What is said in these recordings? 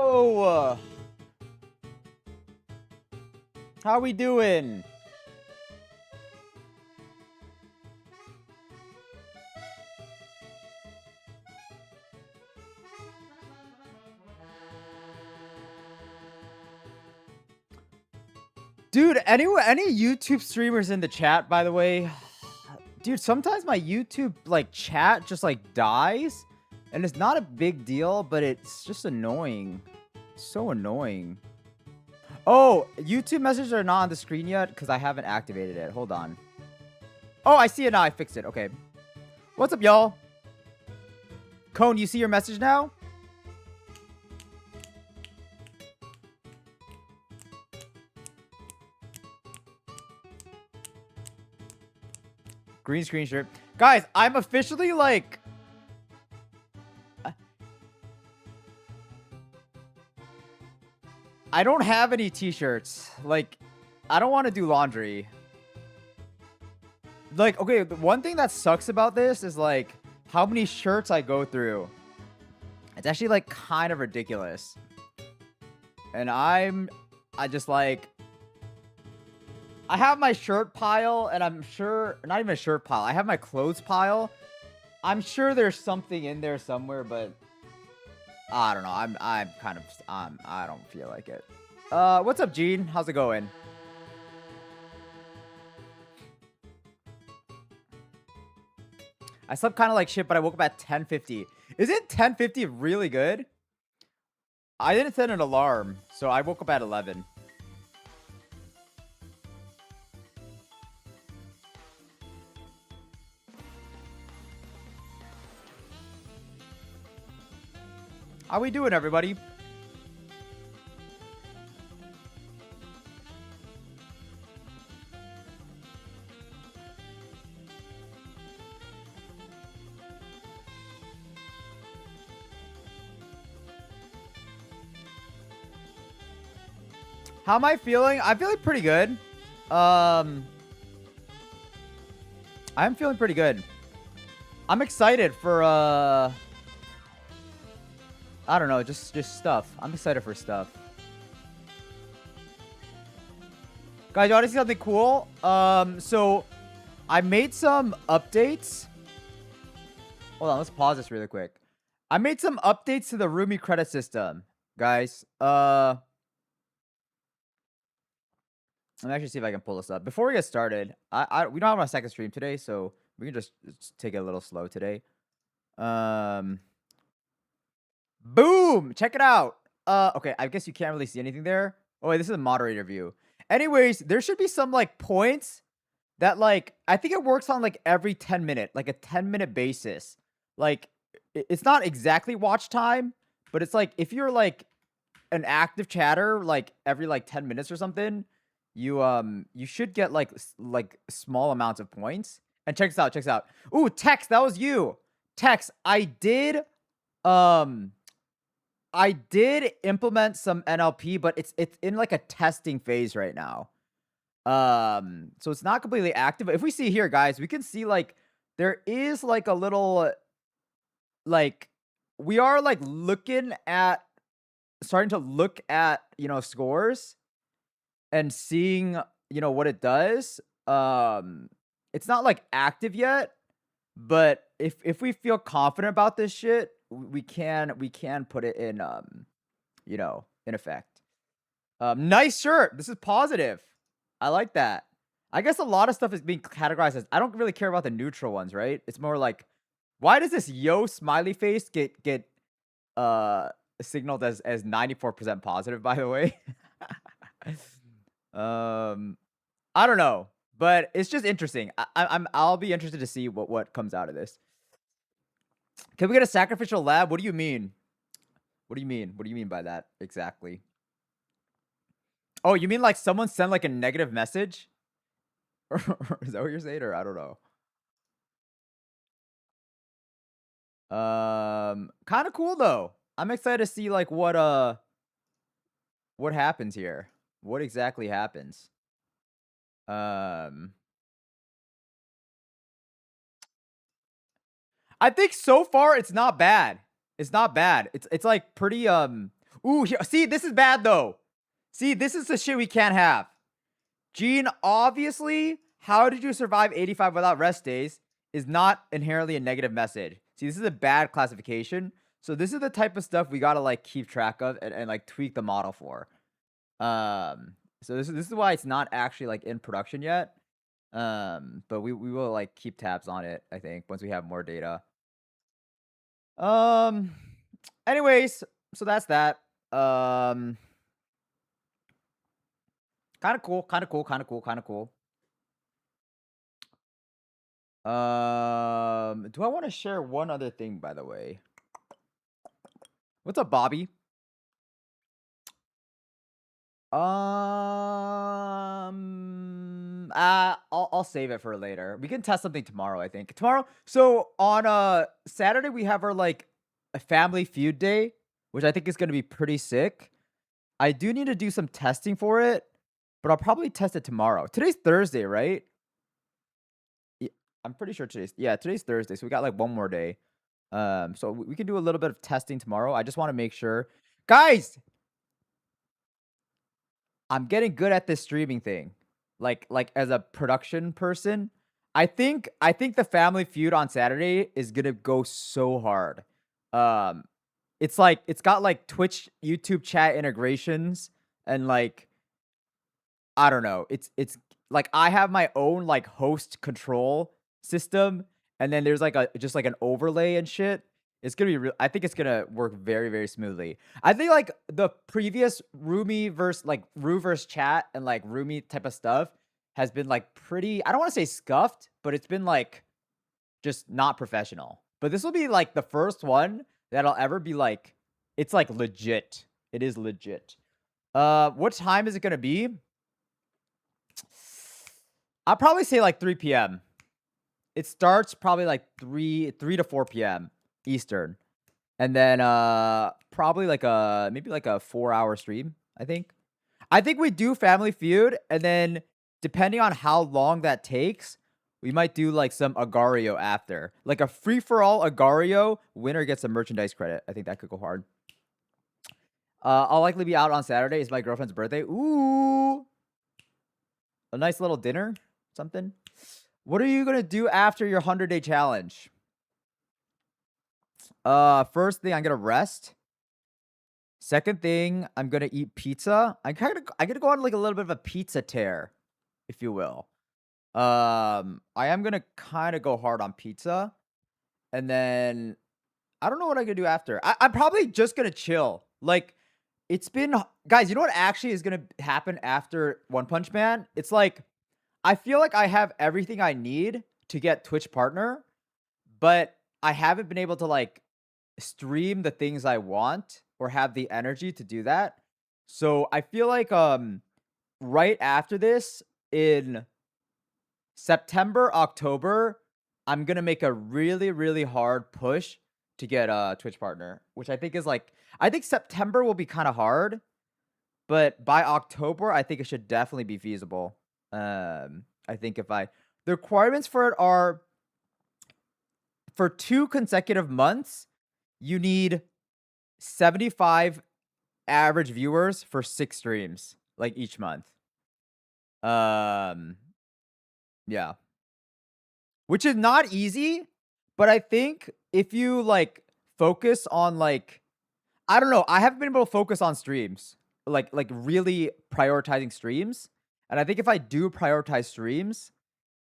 Yo! How we doing? Dude, any YouTube streamers in the chat, by the way? Dude, sometimes my YouTube, like, chat just, like, dies, and it's not a big deal, but it's just annoying. So annoying. Oh, YouTube messages are not on the screen yet because I haven't activated it. Hold on. Oh, I see it now. I fixed it. Okay. What's up, y'all? Cone, you see your message now? Green screen shirt. Guys, I'm officially, like... I don't have any t-shirts. Like, I don't want to do laundry. Like, okay, the one thing that sucks about this is, like, how many shirts I go through. It's actually, like, kind of ridiculous. And I just, like... I have my shirt pile, and I'm sure... Not even a shirt pile. I have my clothes pile. I'm sure there's something in there somewhere, but... I don't know. I'm kind of... I don't feel like it. What's up, Gene? How's it going? I slept kind of like shit, but I woke up at 10:50. Isn't 10:50 really good? I didn't set an alarm, so I woke up at 11. How we doing, everybody? How am I feeling? I'm feeling pretty good. I'm feeling pretty good. I'm excited for I don't know, just stuff. I'm excited for stuff. Guys, you want to see something cool? So I made some updates. Hold on, let's pause this really quick. I made some updates to the Rumi credit system, guys. Let me actually see if I can pull this up. Before we get started, we don't have a second stream today, so we can just take it a little slow today. Boom! Check it out. Okay, I guess you can't really see anything there. Oh, wait, this is a moderator view. Anyways, there should be some, like, points that, like, I think it works on, like, every 10-minute, like, a 10-minute basis. Like, it's not exactly watch time, but it's, like, if you're, like, an active chatter, like, every, like, 10 minutes or something, you should get, like, small amounts of points. And check this out, check this out. Ooh, Tex, that was you. Tex, I did implement some NLP, but it's in, like, a testing phase right now. So it's not completely active. But if we see here, guys, we can see, like, there is, like, a little, like, we are, like, starting to look at, you know, scores and seeing, you know, what it does. It's not, like, active yet, but if we feel confident about this shit, we can put it in, you know, in effect. Nice shirt. This is positive. I like that. I guess a lot of stuff is being categorized as, I don't really care about the neutral ones, right? It's more like, why does this yo smiley face get signaled as 94% positive, by the way? I don't know, but it's just interesting. I'll be interested to see what comes out of this. Can we get a sacrificial lab? What do you mean? What do you mean? What do you mean by that exactly? Oh, you mean like someone sent like a negative message? Is that what you're saying? Or I don't know. Kind of cool though. I'm excited to see like what happens here. What exactly happens? I think so far it's not bad. It's not bad. It's like pretty Ooh, see, this is bad though. See, this is the shit we can't have. Gene, obviously, how did you survive 85 without rest days is not inherently a negative message. See, this is a bad classification. So this is the type of stuff we gotta like keep track of and like tweak the model for. So this is why it's not actually like in production yet. But we will like keep tabs on it, I think, once we have more data. Um anyways, so that's that. Kind of cool, kind of cool, kind of cool, kind of cool. Do I want to share one other thing, by the way? What's up, Bobby? I'll save it for later. We can test something tomorrow, I think. Tomorrow. So on Saturday we have our like a family feud day, which I think is gonna be pretty sick. I do need to do some testing for it, but I'll probably test it tomorrow. Today's Thursday, right? Yeah, I'm pretty sure today's Thursday, so we got like one more day. So we can do a little bit of testing tomorrow. I just want to make sure. Guys, I'm getting good at this streaming thing. Like as a production person, I think the Family Feud on Saturday is gonna go so hard. Um, it's like it's got like Twitch, YouTube chat integrations, and like I don't know. It's like I have my own like host control system, and then there's like a just like an overlay and shit. It's gonna be real. I think it's gonna work very very smoothly. I think like the previous Roomy versus like Roo versus chat and like Roomy type of stuff has been like pretty. I don't want to say scuffed, but it's been like just not professional. But this will be like the first one that'll ever be like it's like legit. It is legit. What time is it gonna be? I'll probably say like 3 p.m. It starts probably like 3 to 4 p.m. Eastern. And then probably like a maybe like a 4-hour stream, I think. I think we do Family Feud, and then depending on how long that takes, we might do like some Agario after. Like a free-for-all Agario, winner gets a merchandise credit. I think that could go hard. I'll likely be out on Saturday. It's my girlfriend's birthday. Ooh. A nice little dinner, something. What are you gonna do after your 100-day challenge? First thing, I'm gonna rest. Second thing, I'm gonna eat pizza. I'm gonna go on like a little bit of a pizza tear, if you will. I am gonna kind of go hard on pizza, and then I don't know what I'm gonna do after. I'm probably just gonna chill. Like, it's been guys. You know what actually is gonna happen after One Punch Man? It's like I feel like I have everything I need to get Twitch partner, but I haven't been able to like stream the things I want or have the energy to do that. So I feel like right after this in September, October, I'm gonna make a really, really hard push to get a Twitch partner, which I think is like I think September will be kind of hard, but by October, I think it should definitely be feasible. I think if I the requirements for it are for 2 consecutive months, you need 75 average viewers for 6 streams, like each month. Um, yeah, which is not easy, but I think if you like focus on like, I don't know, I haven't been able to focus on streams, like really prioritizing streams, and I think if I do prioritize streams,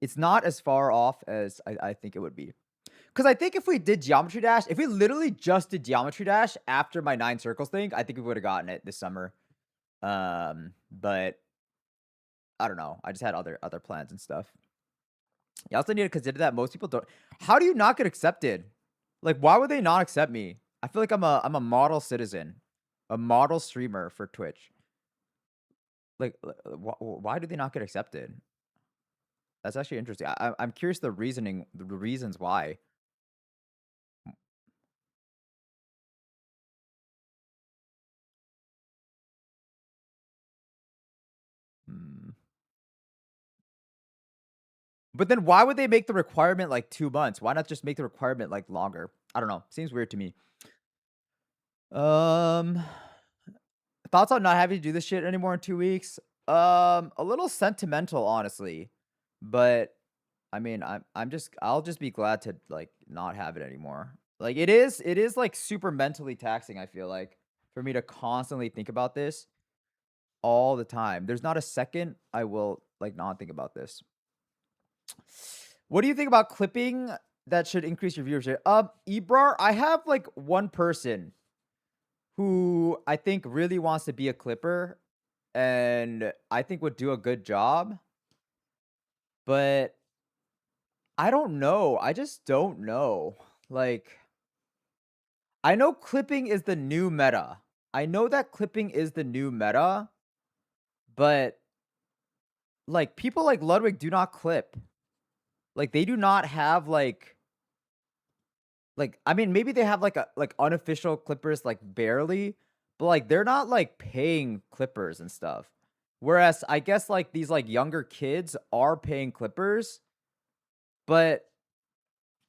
it's not as far off as I think it would be. Because I think if we did Geometry Dash, if we literally just did Geometry Dash after my 9 circles thing, I think we would have gotten it this summer. But I don't know. I just had other plans and stuff. You also need to consider that most people don't. How do you not get accepted? Like, why would they not accept me? I feel like I'm a model citizen, a model streamer for Twitch. Like, why do they not get accepted? That's actually interesting. I'm curious the reasons why. Hmm. But then why would they make the requirement like 2 months? Why not just make the requirement like longer? I don't know. Seems weird to me. Um Thoughts on not having to do this shit anymore in 2 weeks? A little sentimental, honestly, but I mean, I'll just be glad to like not have it anymore. Like it is like super mentally taxing, I feel like, for me to constantly think about this all the time. There's not a second I will like not think about this. What do you think about clipping that should increase your viewership? Ebrar, I have like one person who I think really wants to be a clipper and I think would do a good job, but I don't know. I just don't know. Like, I know clipping is the new meta. I know that clipping is the new meta, but like people like Ludwig do not clip. Like they do not have like I mean maybe they have like a like unofficial clippers like barely, but like they're not like paying clippers and stuff. Whereas I guess like these like younger kids are paying clippers, but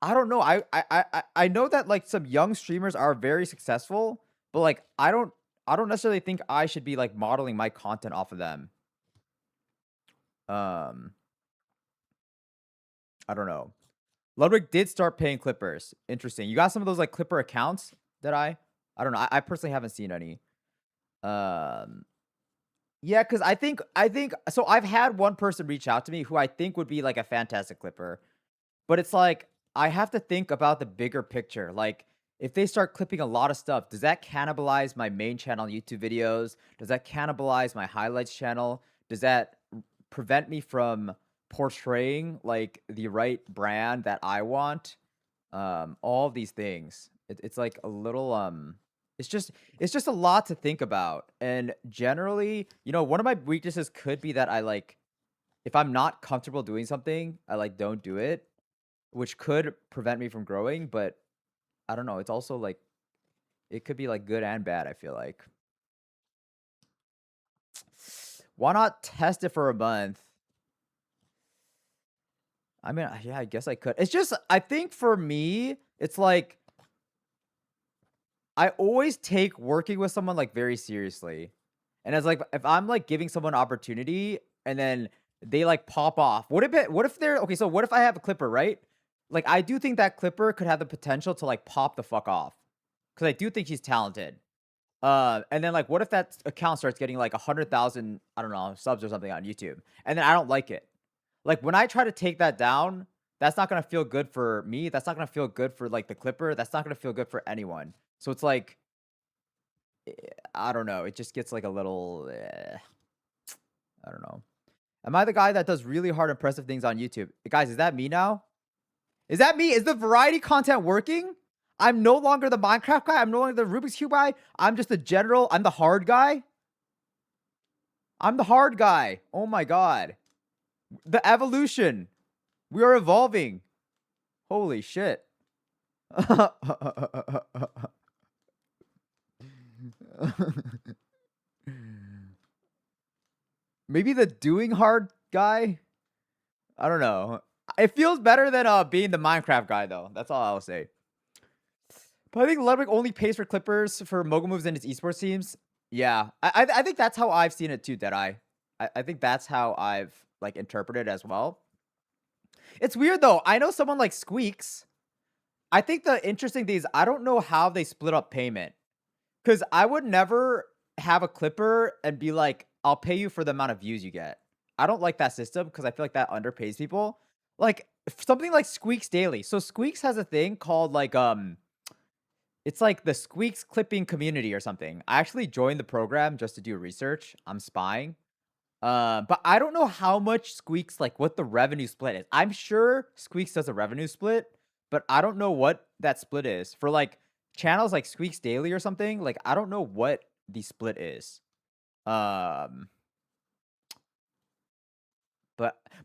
I don't know. I know that like some young streamers are very successful, but like I don't necessarily think I should be like modeling my content off of them. Um, I don't know. Ludwig did start paying clippers. Interesting. You got some of those like clipper accounts that I don't know. I personally haven't seen any. Um, yeah, because I think so. I've had one person reach out to me who I think would be like a fantastic clipper. But it's like, I have to think about the bigger picture. Like, if they start clipping a lot of stuff, does that cannibalize my main channel YouTube videos? Does that cannibalize my highlights channel? Does that prevent me from portraying like the right brand that I want? All of these things. It's like a little it's just it's just a lot to think about. And generally, one of my weaknesses could be that I like if I'm not comfortable doing something, I like don't do it, which could prevent me from growing, but I don't know, it's also like it could be like good and bad, I feel like. Why not test it for a month? I mean, yeah, I guess I could. It's just I think for me, it's like I always take working with someone like very seriously. And it's like if I'm like giving someone opportunity and then they like pop off. What if they're okay, so what if I have a clipper, right? Like I do think that clipper could have the potential to like pop the fuck off. Cause I do think he's talented. And then like what if that account starts getting like 100,000, I don't know, subs or something on YouTube, and then I don't like it. Like when I try to take that down, that's not gonna feel good for me. That's not gonna feel good for like the clipper. That's not gonna feel good for anyone. So it's like eh, I don't know. It just gets like a little. I don't know. Am I the guy that does really hard, impressive things on YouTube? Guys, is that me now? Is that me? Is the variety content working? I'm no longer the Minecraft guy. I'm no longer the Rubik's Cube guy. I'm just the general. I'm the hard guy. I'm the hard guy. Oh my god. The evolution. We are evolving. Holy shit. Maybe the doing hard guy? I don't know. It feels better than being the Minecraft guy though. That's all I'll say. But I think Ludwig only pays for clippers for mogul moves and his esports teams. Yeah, I think that's how I've seen it too, Deadeye. I think that's how I've like interpreted as well. It's weird though. I know someone like Squeaks. I think the interesting thing is I don't know how they split up payment. Because I would never have a clipper and be like, I'll pay you for the amount of views you get. I don't like that system because I feel like that underpays people. Like something like Squeaks Daily. So Squeaks has a thing called like it's like the Squeaks clipping community or something. I actually joined the program just to do research. I'm spying. But I don't know how much Squeaks like what the revenue split is. I'm sure Squeaks does a revenue split, but I don't know what that split is. For like channels like Squeaks Daily or something, like I don't know what the split is. Um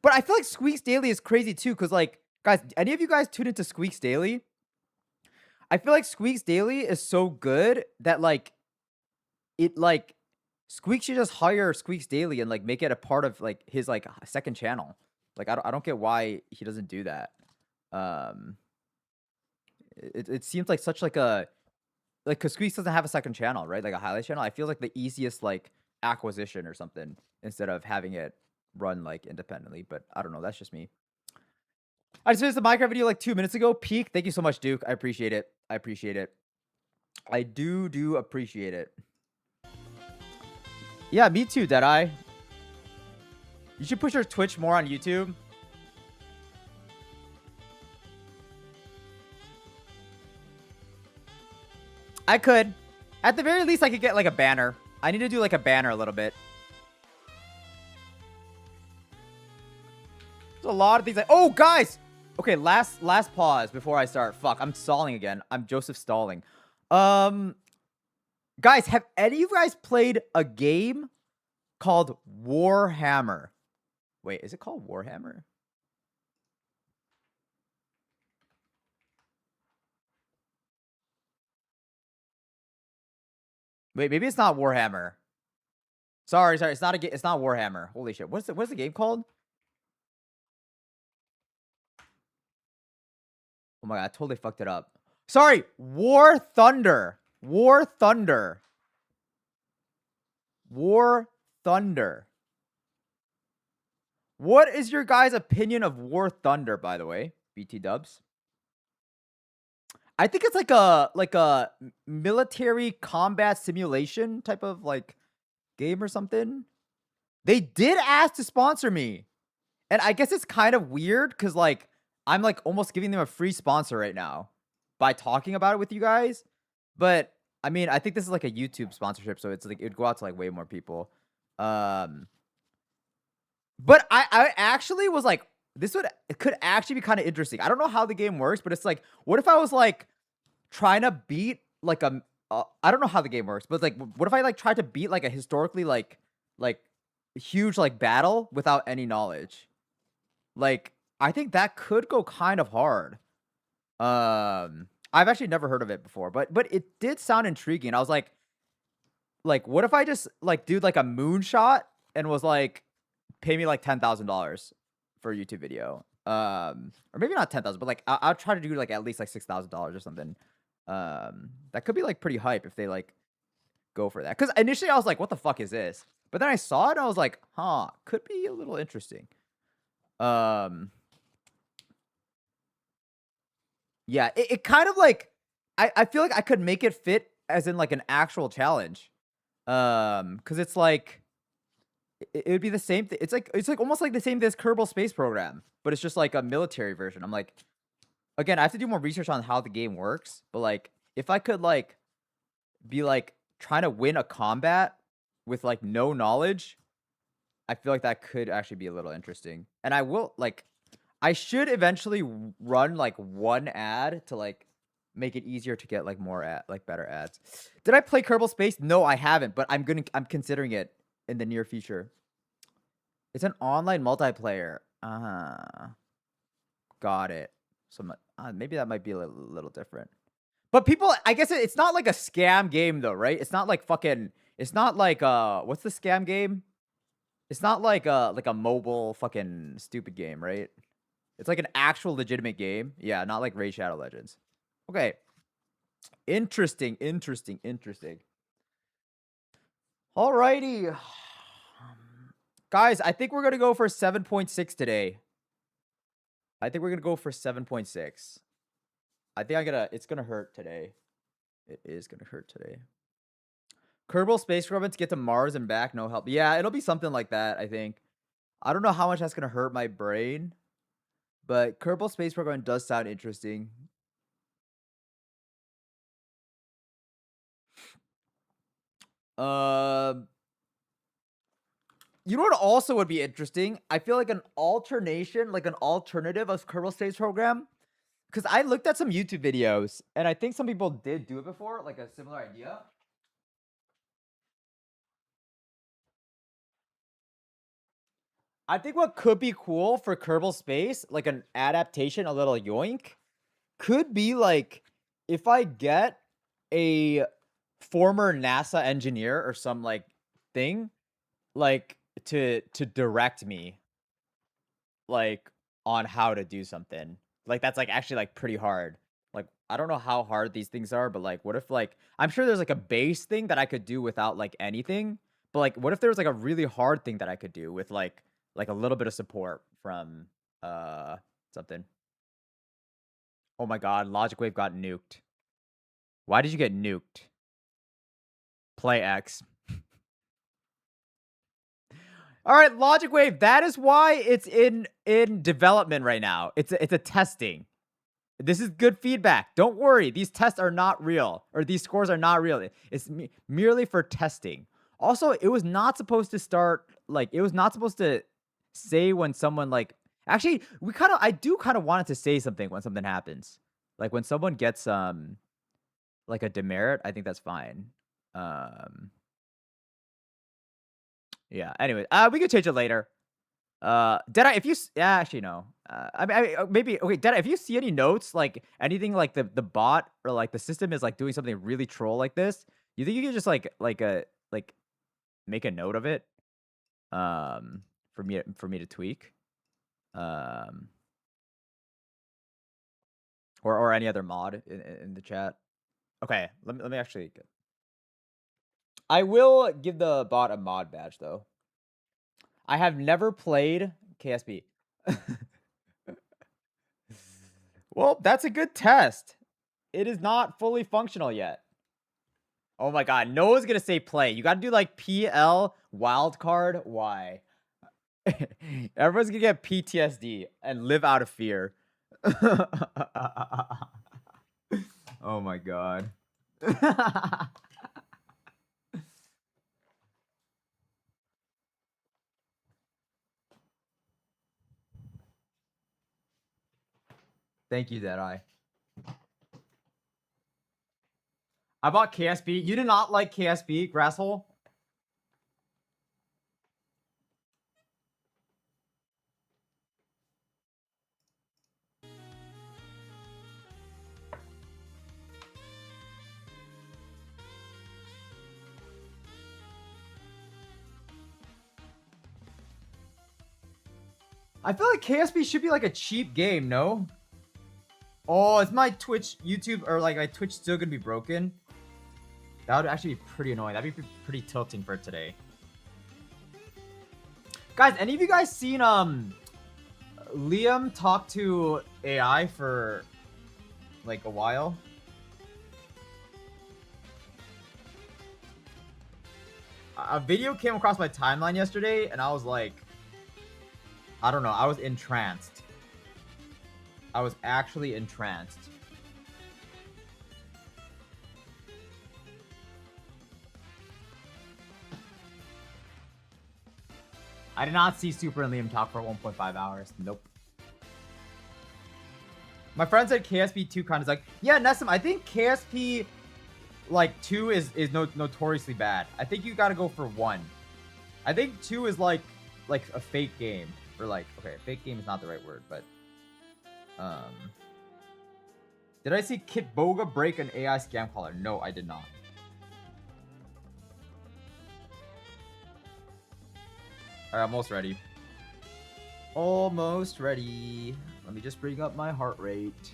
but I feel like Squeaks Daily is crazy too, because like guys, any of you guys tune into Squeaks Daily? I feel like Squeaks Daily is so good that like it like Squeaks should just hire Squeaks Daily and like make it a part of like his like second channel. Like I don't get why he doesn't do that. Um it seems like such like a like, cause Squeaks doesn't have a second channel, right? Like a highlights channel. I feel like the easiest like acquisition or something instead of having it run like independently. But I don't know. That's just me. I just finished the Minecraft video like 2 minutes ago. Peak. Thank you so much, Duke. I appreciate it. I appreciate it. I do appreciate it. Yeah, me too, Deadeye. You should push your Twitch more on YouTube. I could. At the very least, I could get like a banner. I need to do like a banner a little bit. There's a lot of things. Oh, guys. Okay, last pause before I start. Fuck, I'm stalling again. I'm Joseph stalling. Guys, have any of you guys played a game called Warhammer? Wait, is it called Warhammer? Wait, maybe it's not Warhammer. Sorry, it's not a game. It's not Warhammer. Holy shit. What's the game called? Oh my god, I totally fucked it up. Sorry, War Thunder. War Thunder. War Thunder. What is your guys' opinion of War Thunder, by the way? BT dubs. I think it's like a military combat simulation type of like game or something. They did ask to sponsor me. And I guess it's kind of weird because like I'm like almost giving them a free sponsor right now by talking about it with you guys. But I mean, I think this is like a YouTube sponsorship, so it's like it'd go out to like way more people. But I actually was like, it could actually be kind of interesting. I don't know how the game works, but it's like, what if I was like trying to beat like I don't know how the game works, but it's like, what if I like tried to beat like a historically like huge like battle without any knowledge? Like, I think that could go kind of hard. I've actually never heard of it before, but it did sound intriguing. I was like, what if I just like do like a moonshot and was like, pay me like $10,000 for a YouTube video, or maybe not 10,000, but like I'll try to do like at least like $6,000 or something. That could be like pretty hype if they like go for that. Because initially I was like, what the fuck is this? But then I saw it and I was like, huh, could be a little interesting. Yeah, it kind of like I feel like I could make it fit as in like an actual challenge. Because it's like it would be the same thing. It's like almost like the same as Kerbal Space Program, but it's just like a military version. I'm like, again, I have to do more research on how the game works, but like if I could like be like trying to win a combat with like no knowledge, I feel like that could actually be a little interesting. And I will like I should eventually run like one ad to like make it easier to get like more like better ads. Did I play Kerbal Space? No, I haven't, but I'm considering it in the near future. It's an online multiplayer. Got it. So maybe that might be a little different. But people, I guess it's not like a scam game though, right? It's not like fucking. It's not like what's the scam game? It's not like a mobile fucking stupid game, right? It's like an actual legitimate game. Yeah, not like Raid Shadow Legends. Okay. Interesting. Alrighty. Guys, I think we're going to go for 7.6 today. I think we're going to go for 7.6. I think it's going to hurt today. It is going to hurt today. Kerbal Space Program to get to Mars and back, no help. Yeah, it'll be something like that, I think. I don't know how much that's going to hurt my brain, but Kerbal Space Program does sound interesting. You know what also would be interesting? I feel like an alternative of Kerbal Space Program. Because I looked at some YouTube videos, and I think some people did do it before, like a similar idea. I think what could be cool for Kerbal Space, like an adaptation, a little yoink, could be like if I get a former NASA engineer or some like thing, like to direct me, like on how to do something. Like that's like actually like pretty hard. Like I don't know how hard these things are, but like, what if like I'm sure there's like a base thing that I could do without like anything, but like, what if there was like a really hard thing that I could do with like a little bit of support from something? Oh my God, Logic Wave got nuked. Why did you get nuked? Play X. All right, Logic Wave. That is why it's in development right now. It's a testing. This is good feedback. Don't worry. These tests are not real, or these scores are not real. It's merely for testing. Also, it was not supposed to start like it was not supposed to say when someone like actually I do kind of want it to say something when something happens. Like when someone gets like a demerit, I think that's fine. Yeah. Anyway, we could change it later. Deadeye, if you yeah, actually no. Maybe okay, Deadeye, if you see any notes, like anything like the bot or like the system is like doing something really troll like this, you think you could just like make a note of it, for me to tweak, um, or any other mod in the chat. Okay, let me actually. I will give the bot a mod badge though. I have never played KSP. Well, that's a good test. It is not fully functional yet. Oh my God, Noah's gonna say play. You gotta do like PL wildcard Y. Everyone's gonna get PTSD and live out of fear. Oh my God. Thank you, Deadeye. I bought KSP. You did not like KSP, Grasshole? I feel like KSP should be like a cheap game, no? Oh, is my Twitch, YouTube, or like my Twitch still gonna be broken? That would actually be pretty annoying. That'd be pretty tilting for today. Guys, any of you guys seen Liam talk to AI for like a while? A video came across my timeline yesterday and I was like, I don't know, I was entranced. I was actually entranced. I did not see Super and Liam talk for 1.5 hours. Nope. My friend said KSP 2 kind of like, yeah, Nessim, I think KSP like 2 is notoriously bad. I think you gotta go for 1. I think 2 is like a fake game. Or like, okay, fake game is not the right word, but did I see Kitboga break an AI scam caller? No, I did not. Alright, almost ready. Almost ready. Let me just bring up my heart rate.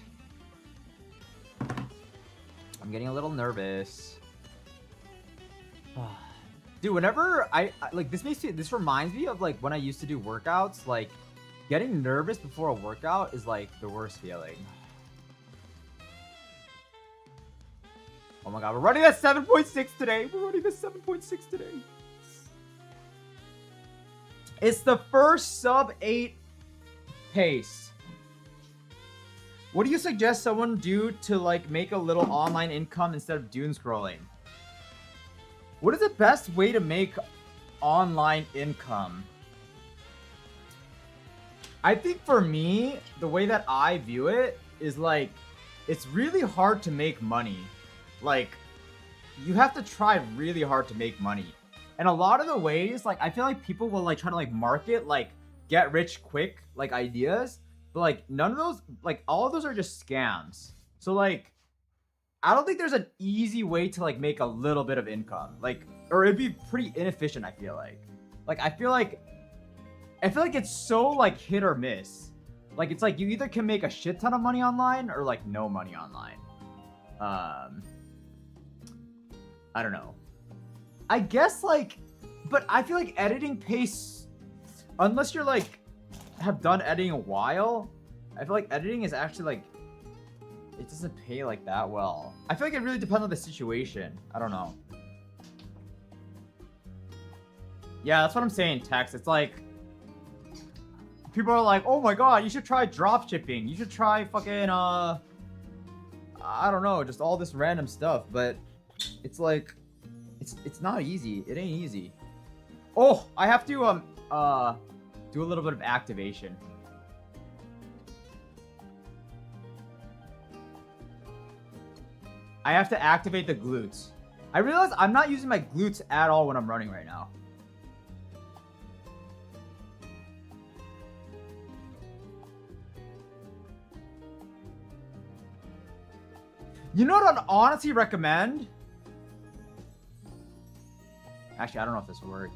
I'm getting a little nervous. Dude, whenever I like this reminds me of like when I used to do workouts, like getting nervous before a workout is like the worst feeling. Oh my God, we're running at 7.6 today. We're running at 7.6 today. It's the first sub 8 pace. What do you suggest someone do to like make a little online income instead of doom scrolling? What is the best way to make online income? I think for me, the way that I view it is like, it's really hard to make money. Like, you have to try really hard to make money. And a lot of the ways, like, I feel like people will like try to like market like get rich quick like ideas, but like none of those, like all of those are just scams. So like, I don't think there's an easy way to like make a little bit of income, like, or it'd be pretty inefficient. I feel like I feel like it's so like hit or miss. Like it's like you either can make a shit ton of money online or like no money online. Um, I don't know. I guess like, but I feel like editing pace, unless you're like have done editing a while, I feel like editing is actually like it doesn't pay like that well. I feel like it really depends on the situation. I don't know. Yeah, that's what I'm saying, Tex. It's like people are like, "Oh my god, you should try drop shipping. You should try fucking I don't know, just all this random stuff." But it's like it's not easy. It ain't easy. Oh, I have to do a little bit of activation. I have to activate the glutes. I realize I'm not using my glutes at all when I'm running right now. You know what I'd honestly recommend? Actually, I don't know if this will work.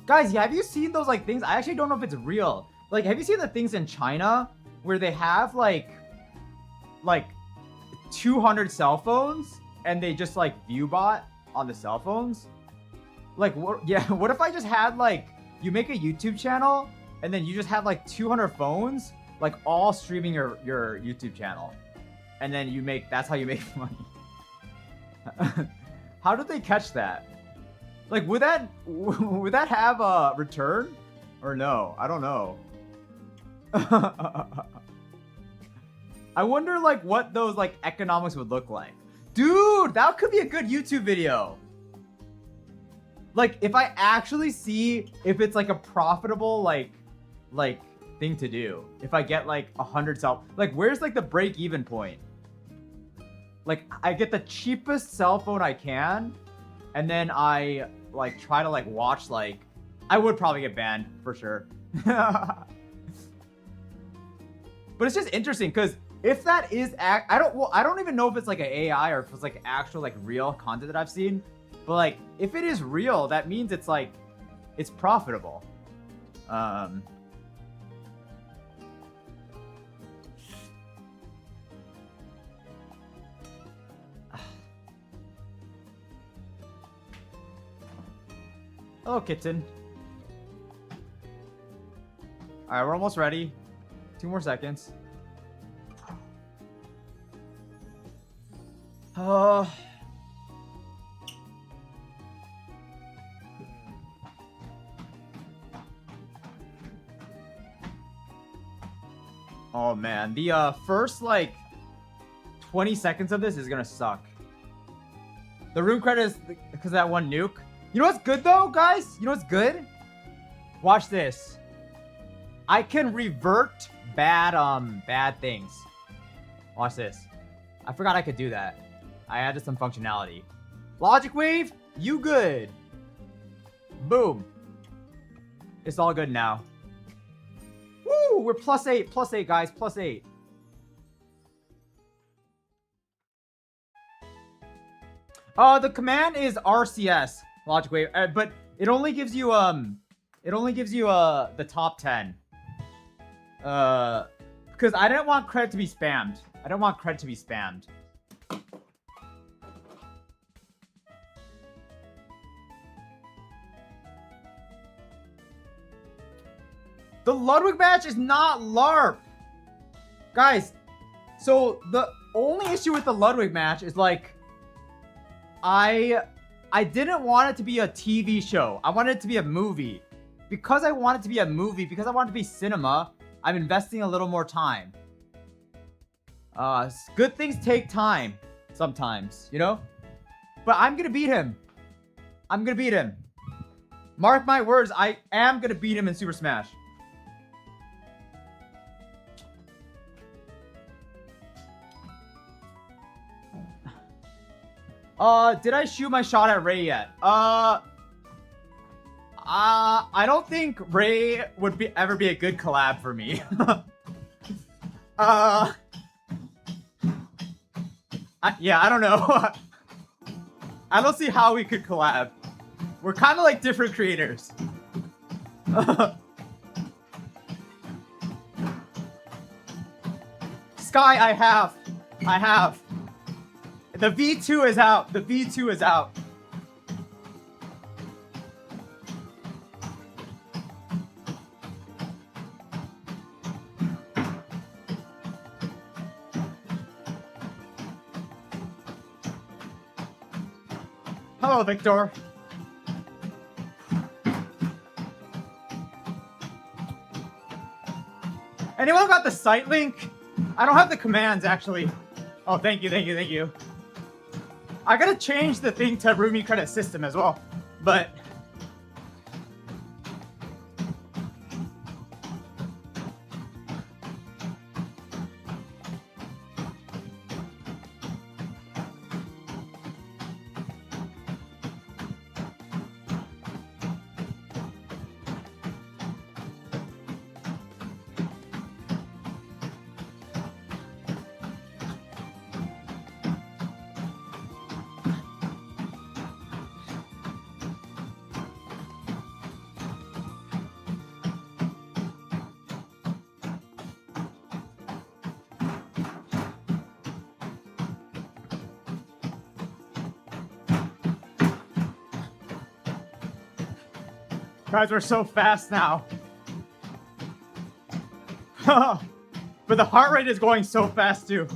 Guys, yeah, have you seen those like things? I actually don't know if it's real. Like, have you seen the things in China where they have like 200 cell phones and they just like viewbot on the cell phones? Like, what? Yeah, what if I just had like you make a YouTube channel and then you just have like 200 phones like all streaming your YouTube channel, and then you make that's how you make money. How did they catch that? Like, would that have a return or no? I don't know. I wonder like what those like economics would look like. Dude, that could be a good YouTube video. Like if I actually see if it's like a profitable like thing to do. If I get like 100 cell, like where's like the break even point? Like I get the cheapest cell phone I can, and then I like try to like watch like I would probably get banned for sure. But it's just interesting because if that is I don't even know if it's like an AI or if it's like actual like real content that I've seen. But like if it is real, that means it's like it's profitable. Hello, kitten. All right, we're almost ready. 2 more seconds. Oh man, the first like 20 seconds of this is gonna suck. The room credit is because of that one nuke. You know what's good though, guys? You know what's good? Watch this. I can revert bad things. Watch this. I forgot I could do that. I added some functionality. Logic Wave, you good. Boom. It's all good now. Woo! We're +8, guys, +8. The command is RCS, Logic Wave, but it only gives you the top 10. Because I didn't want credit to be spammed. I don't want credit to be spammed. The Ludwig match is not LARP. Guys, so the only issue with the Ludwig match is like I didn't want it to be a TV show. I wanted it to be a movie. Because I want it to be a movie, because I want it to be cinema, I'm investing a little more time. Good things take time sometimes, you know? But I'm gonna beat him. I'm gonna beat him. Mark my words, I am gonna beat him in Super Smash. Did I shoot my shot at Ray yet? I don't think Ray would ever be a good collab for me. Yeah, I don't know. I don't see how we could collab. We're kind of like different creators. Sky, I have. The V2 is out. The V2 is out. Hello, Victor. Anyone got the site link? I don't have the commands, actually. Oh, thank you, thank you, thank you. I gotta change the thing to Rumi credit system as well, but... Guys, we're so fast now. But the heart rate is going so fast too.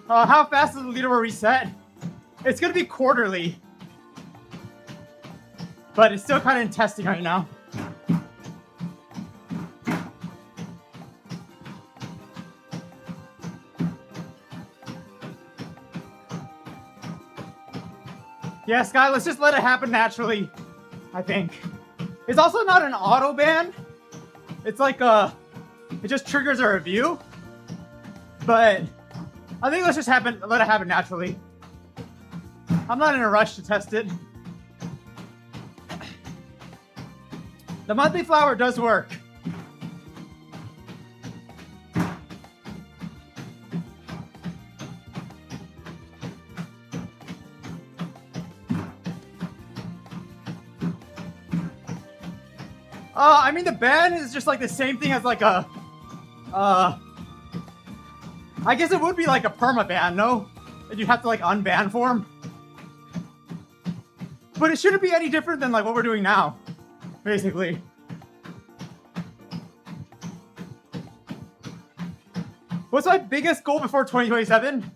How fast is the leaderboard reset? It's gonna be quarterly. But it's still kind of in testing right now. Yeah, Sky, let's just let it happen naturally. I think. It's also not an auto ban. It's like it just triggers a review. But I think let's just let it happen naturally. I'm not in a rush to test it. The monthly flower does work. I mean, the ban is just like the same thing as like a, I guess it would be like a perma ban, no? That you'd have to like unban for him. But it shouldn't be any different than like what we're doing now, basically. What's my biggest goal before 2027?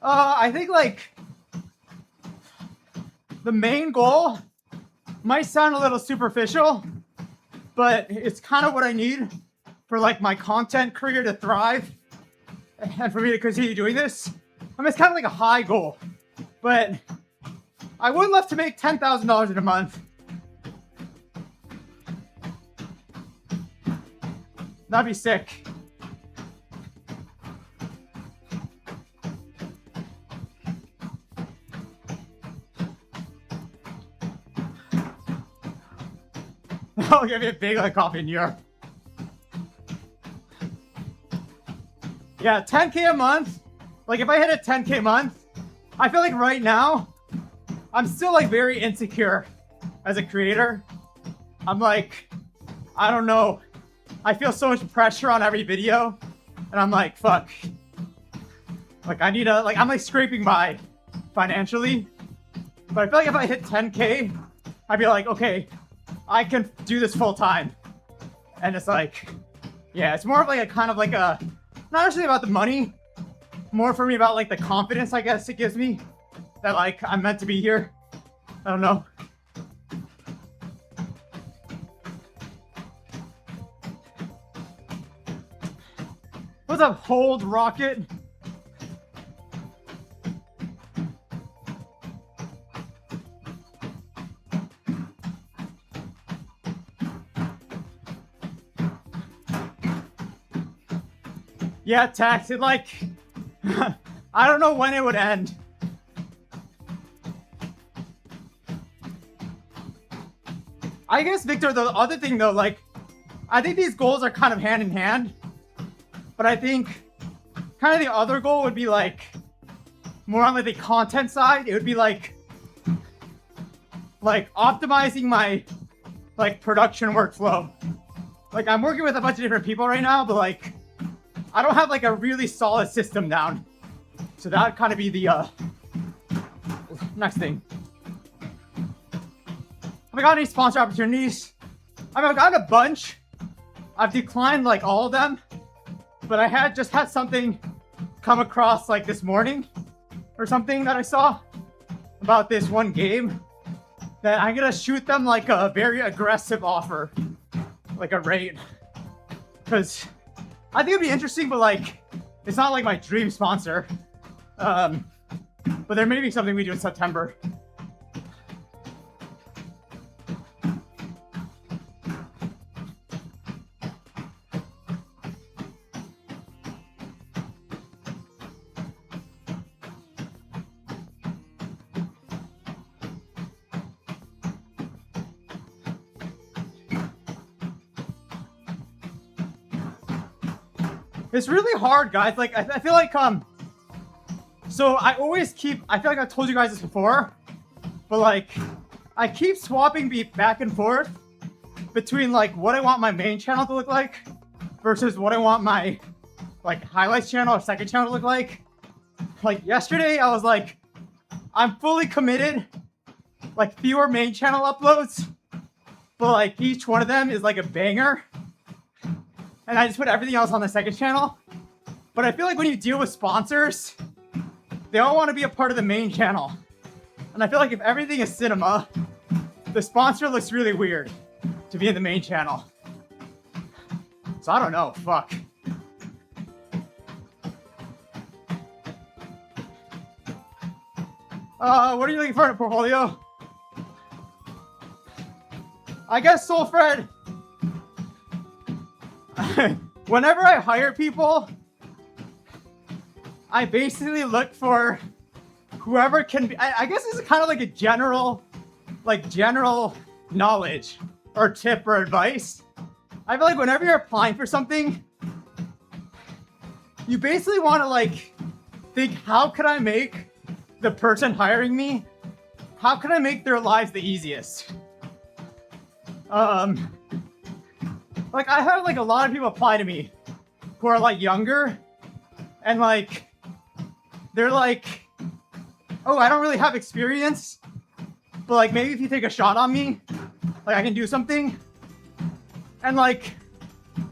I think like the main goal might sound a little superficial, but it's kind of what I need for like my content career to thrive and for me to continue doing this. I mean, it's kind of like a high goal, but I would love to make $10,000 in a month. That'd be sick. I'll give you a big like coffee in New York. Yeah, 10K a month. Like if I hit a 10K month, I feel like right now, I'm still like very insecure as a creator. I'm like, I don't know. I feel so much pressure on every video. And I'm like, fuck. Like I need to, like I'm like scraping by financially. But I feel like if I hit 10K, I'd be like, okay, I can do this full time. And it's like, yeah, it's more of like a kind of like a, not actually about the money, more for me about like the confidence, I guess it gives me that like I'm meant to be here. I don't know. What's up, Hold Rocket? Yeah, tax it like I don't know when it would end. I guess, Victor, the other thing though, like I think these goals are kind of hand in hand, but I think kind of the other goal would be like more on like the content side. It would be like optimizing my like production workflow. Like I'm working with a bunch of different people right now, but like I don't have like a really solid system down. So that would kind of be the next thing. Have I got any sponsor opportunities? I mean, I've gotten a bunch. I've declined like all of them, but I had just had something come across like this morning or something that I saw about this one game that I'm gonna shoot them like a very aggressive offer, like a rate, because I think it'd be interesting, but like it's not like my dream sponsor. But there may be something we do in September. It's really hard, guys. Like, I feel like, so I always keep, I feel like I've told you guys this before, but like, I keep swapping back and forth between like what I want my main channel to look like versus what I want my like highlights channel or second channel to look like. Like yesterday, I was like, I'm fully committed, like fewer main channel uploads, but like each one of them is like a banger. And I just put everything else on the second channel. But I feel like when you deal with sponsors, they all want to be a part of the main channel. And I feel like if everything is cinema, the sponsor looks really weird to be in the main channel. So I don't know, fuck. What are you looking for in a portfolio? I guess Soulfred. Whenever I hire people, I basically look for whoever can be, I guess this is kind of like a general knowledge or tip or advice. I feel like whenever you're applying for something, you basically want to like think, how can I make the person hiring me, how can I make their lives the easiest? Like I have like a lot of people apply to me who are like younger and like they're like, oh, I don't really have experience, but like maybe if you take a shot on me, like I can do something. And like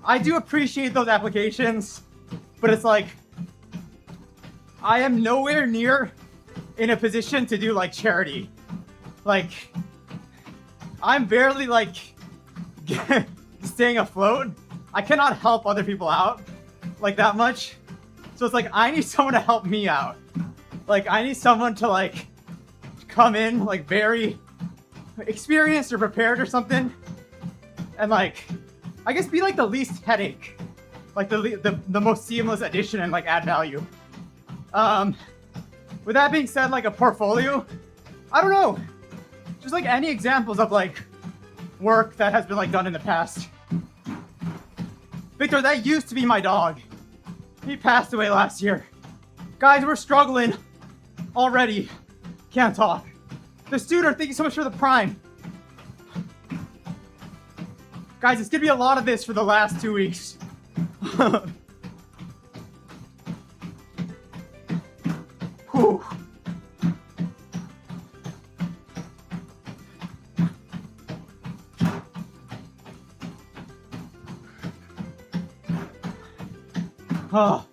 I do appreciate those applications, but it's like I am nowhere near in a position to do like charity. Like I'm barely like staying afloat. I cannot help other people out like that much. So it's like I need someone to help me out. Like I need someone to like come in like very experienced or prepared or something, and like I guess be like the least headache, like the most seamless addition and like add value. With that being said, like a portfolio, I don't know, just like any examples of like work that has been like done in the past. Victor, that used to be my dog. He passed away last year. Guys, we're struggling already. Can't talk. The student, thank you so much for the prime. Guys, it's gonna be a lot of this for the last 2 weeks. Whew. Oh.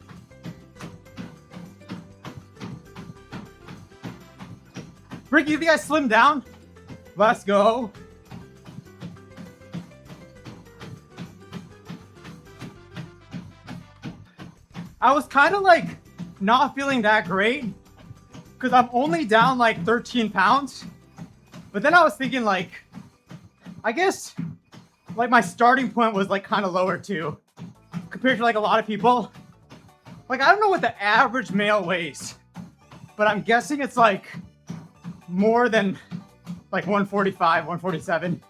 Ricky, you think I slimmed down? Let's go. I was kind of like not feeling that great because I'm only down like 13 pounds. But then I was thinking like, I guess like my starting point was like kind of lower too compared to like a lot of people. Like, I don't know what the average male weighs, but I'm guessing it's like more than like 145, 147.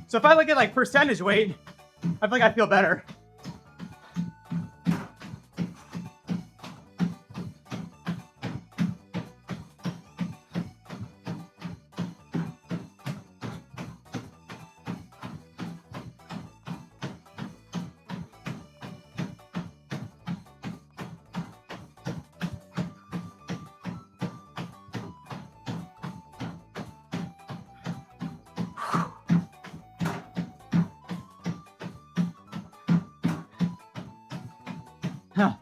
So if I look at like percentage weight, I feel like I feel better. Huh.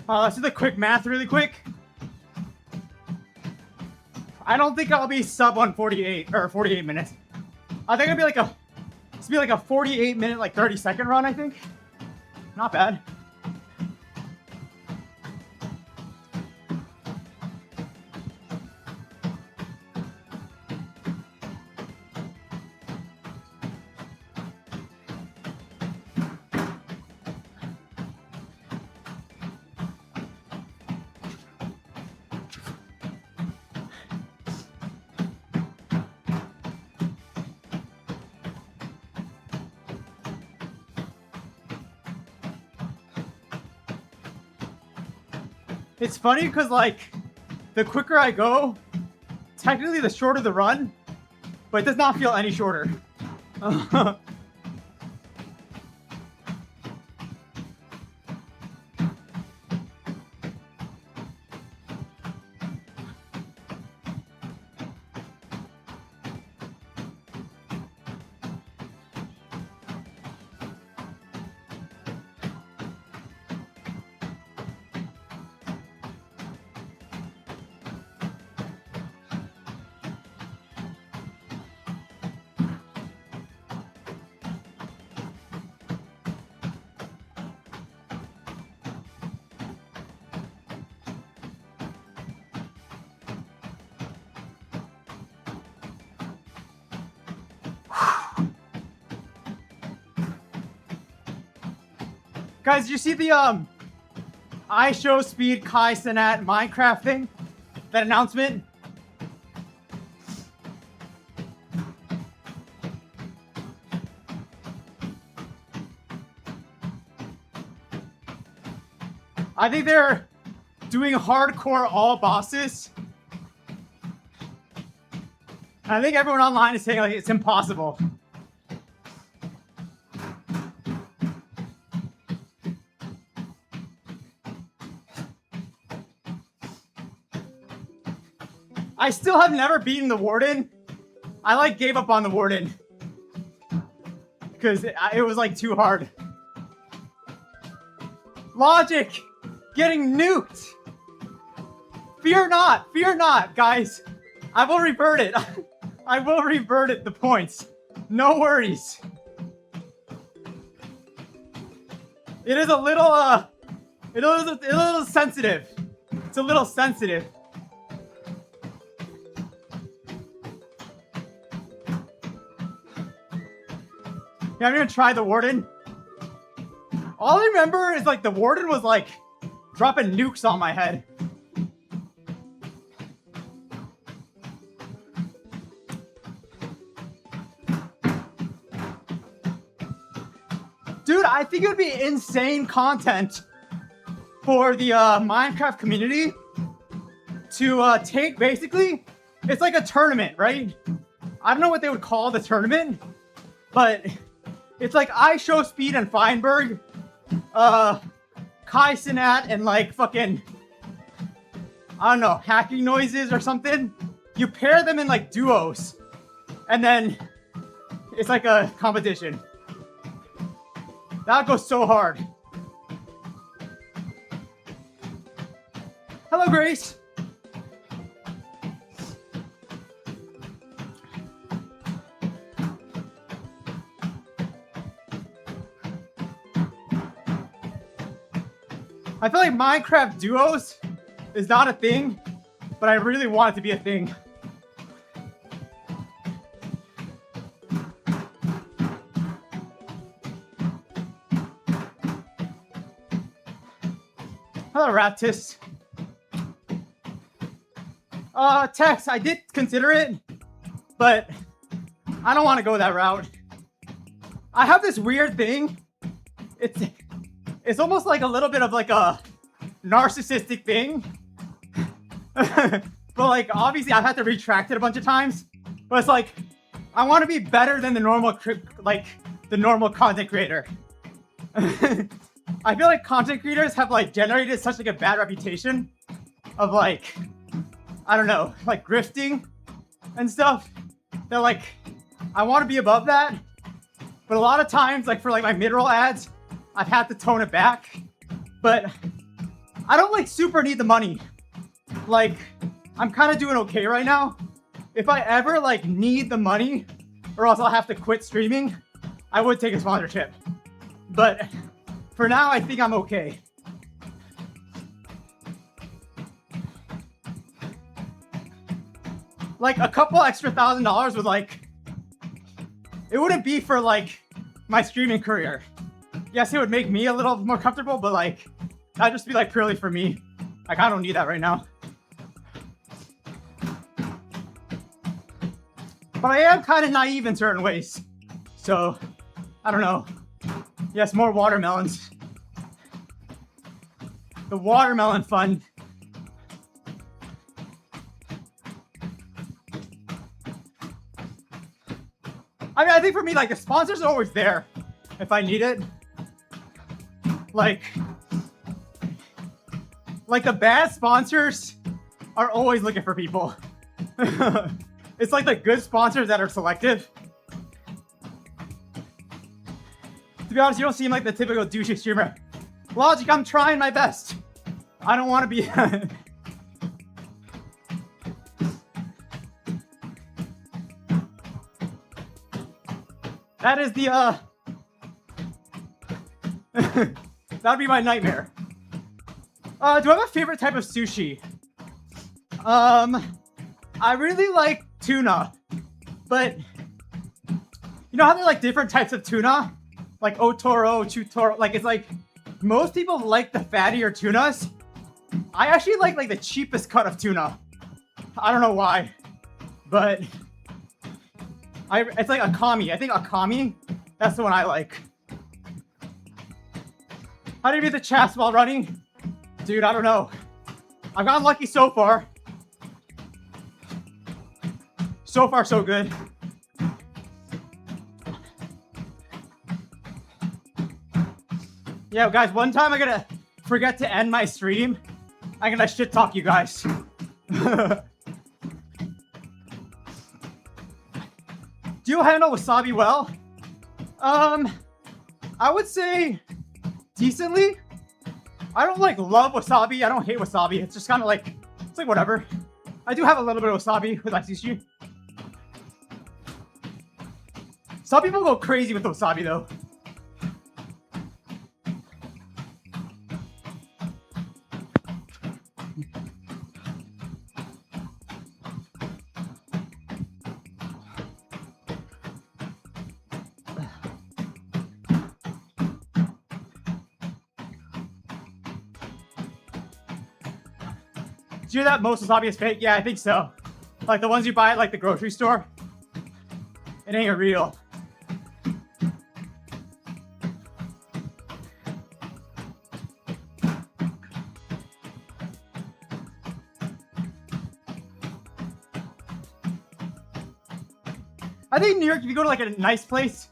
Let's do the quick math really quick. I don't think I'll be sub 148 or 48 minutes. I think it'll be like a 48 minute, like 30-second run, I think. Not bad. It's funny because, like, the quicker I go, technically the shorter the run, but it does not feel any shorter. Guys, you see the iShowSpeed Kai Cenat Minecraft thing? That announcement? I think they're doing hardcore all bosses. I think everyone online is saying like it's impossible. I still have never beaten the Warden. I like gave up on the Warden because it was like too hard. Logic getting nuked. Fear not, guys. I will revert it. I will revert it the points. No worries. It is a little sensitive. It's a little sensitive. Yeah, I'm gonna try the Warden. All I remember is like the Warden was like dropping nukes on my head. Dude, I think it would be insane content for the Minecraft community to take, basically, it's like a tournament, right? I don't know what they would call the tournament, but it's like iShowSpeed and Feinberg, Kai Cenat and like fucking, I don't know, hacking noises or something. You pair them in like duos, and then it's like a competition. That goes so hard. Hello, Grace. I feel like Minecraft duos is not a thing, but I really want it to be a thing. Hello, Raptis. Tex, I did consider it, but I don't want to go that route. I have this weird thing. It's almost like a little bit of like a narcissistic thing. But like obviously I've had to retract it a bunch of times. But it's like I want to be better than the normal content creator. I feel like content creators have like generated such like a bad reputation of like, I don't know, like grifting and stuff. That like I want to be above that. But a lot of times, like for like my mid-roll ads, I've had to tone it back. But I don't like super need the money. Like I'm kind of doing okay right now. If I ever like need the money or else I'll have to quit streaming, I would take a sponsorship. But for now, I think I'm okay. Like a couple extra $1,000 would like, it wouldn't be for like my streaming career. Yes, it would make me a little more comfortable, but like, that'd just be like purely for me. Like I don't need that right now. But I am kind of naive in certain ways. So, I don't know. Yes, more watermelons. The watermelon fund. I mean, I think for me, like, the sponsors are always there if I need it. Like the bad sponsors are always looking for people. It's like the good sponsors that are selective. To be honest, you don't seem like the typical douchey streamer. Logic, I'm trying my best. I don't want to be... That is the, that'd be my nightmare. Do I have a favorite type of sushi? I really like tuna, but you know how there are like different types of tuna? Like Otoro, Chutoro, like it's like most people like the fattier tunas. I actually like the cheapest cut of tuna. I don't know why, but it's like Akami. I think Akami, that's the one I like. How do you beat the chats while running? Dude, I don't know. I've gotten lucky so far. So far, so good. Yeah, guys, one time I'm gonna forget to end my stream. I'm gonna shit talk you guys. Do you handle wasabi well? I would say decently. I don't like love wasabi. I don't hate wasabi. It's just kind of like, it's like whatever. I do have a little bit of wasabi with my sushi. Some people go crazy with wasabi though. Do you hear that most wasabi is fake? Yeah, I think so. Like the ones you buy at like the grocery store. It ain't real. I think in New York, if you go to like a nice place,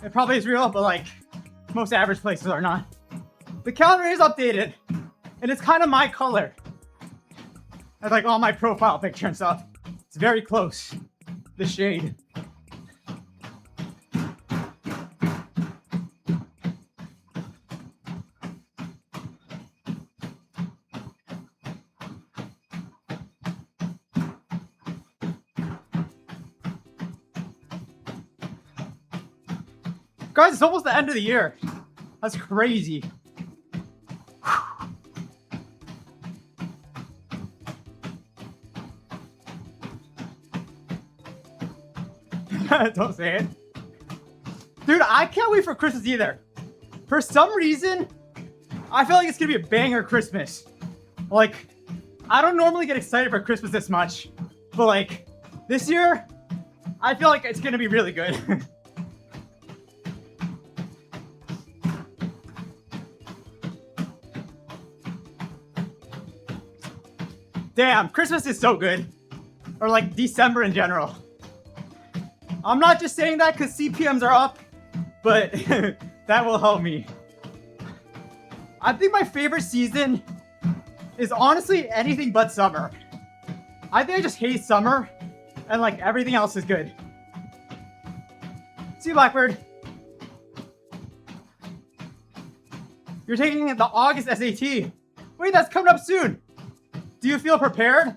it probably is real, but like most average places are not. The calendar is updated, and it's kind of my color. That's like all my profile picture and stuff. It's very close. The shade. Guys, it's almost the end of the year. That's crazy. Don't say it. Dude, I can't wait for Christmas either. For some reason, I feel like it's gonna be a banger Christmas. Like, I don't normally get excited for Christmas this much, but like this year, I feel like it's gonna be really good. Damn, Christmas is so good. Or like December in general. I'm not just saying that because CPMs are up, but that will help me. I think my favorite season is honestly anything but summer. I think I just hate summer and like everything else is good. See you, Blackbird. You're taking the August SAT. Wait, that's coming up soon. Do you feel prepared?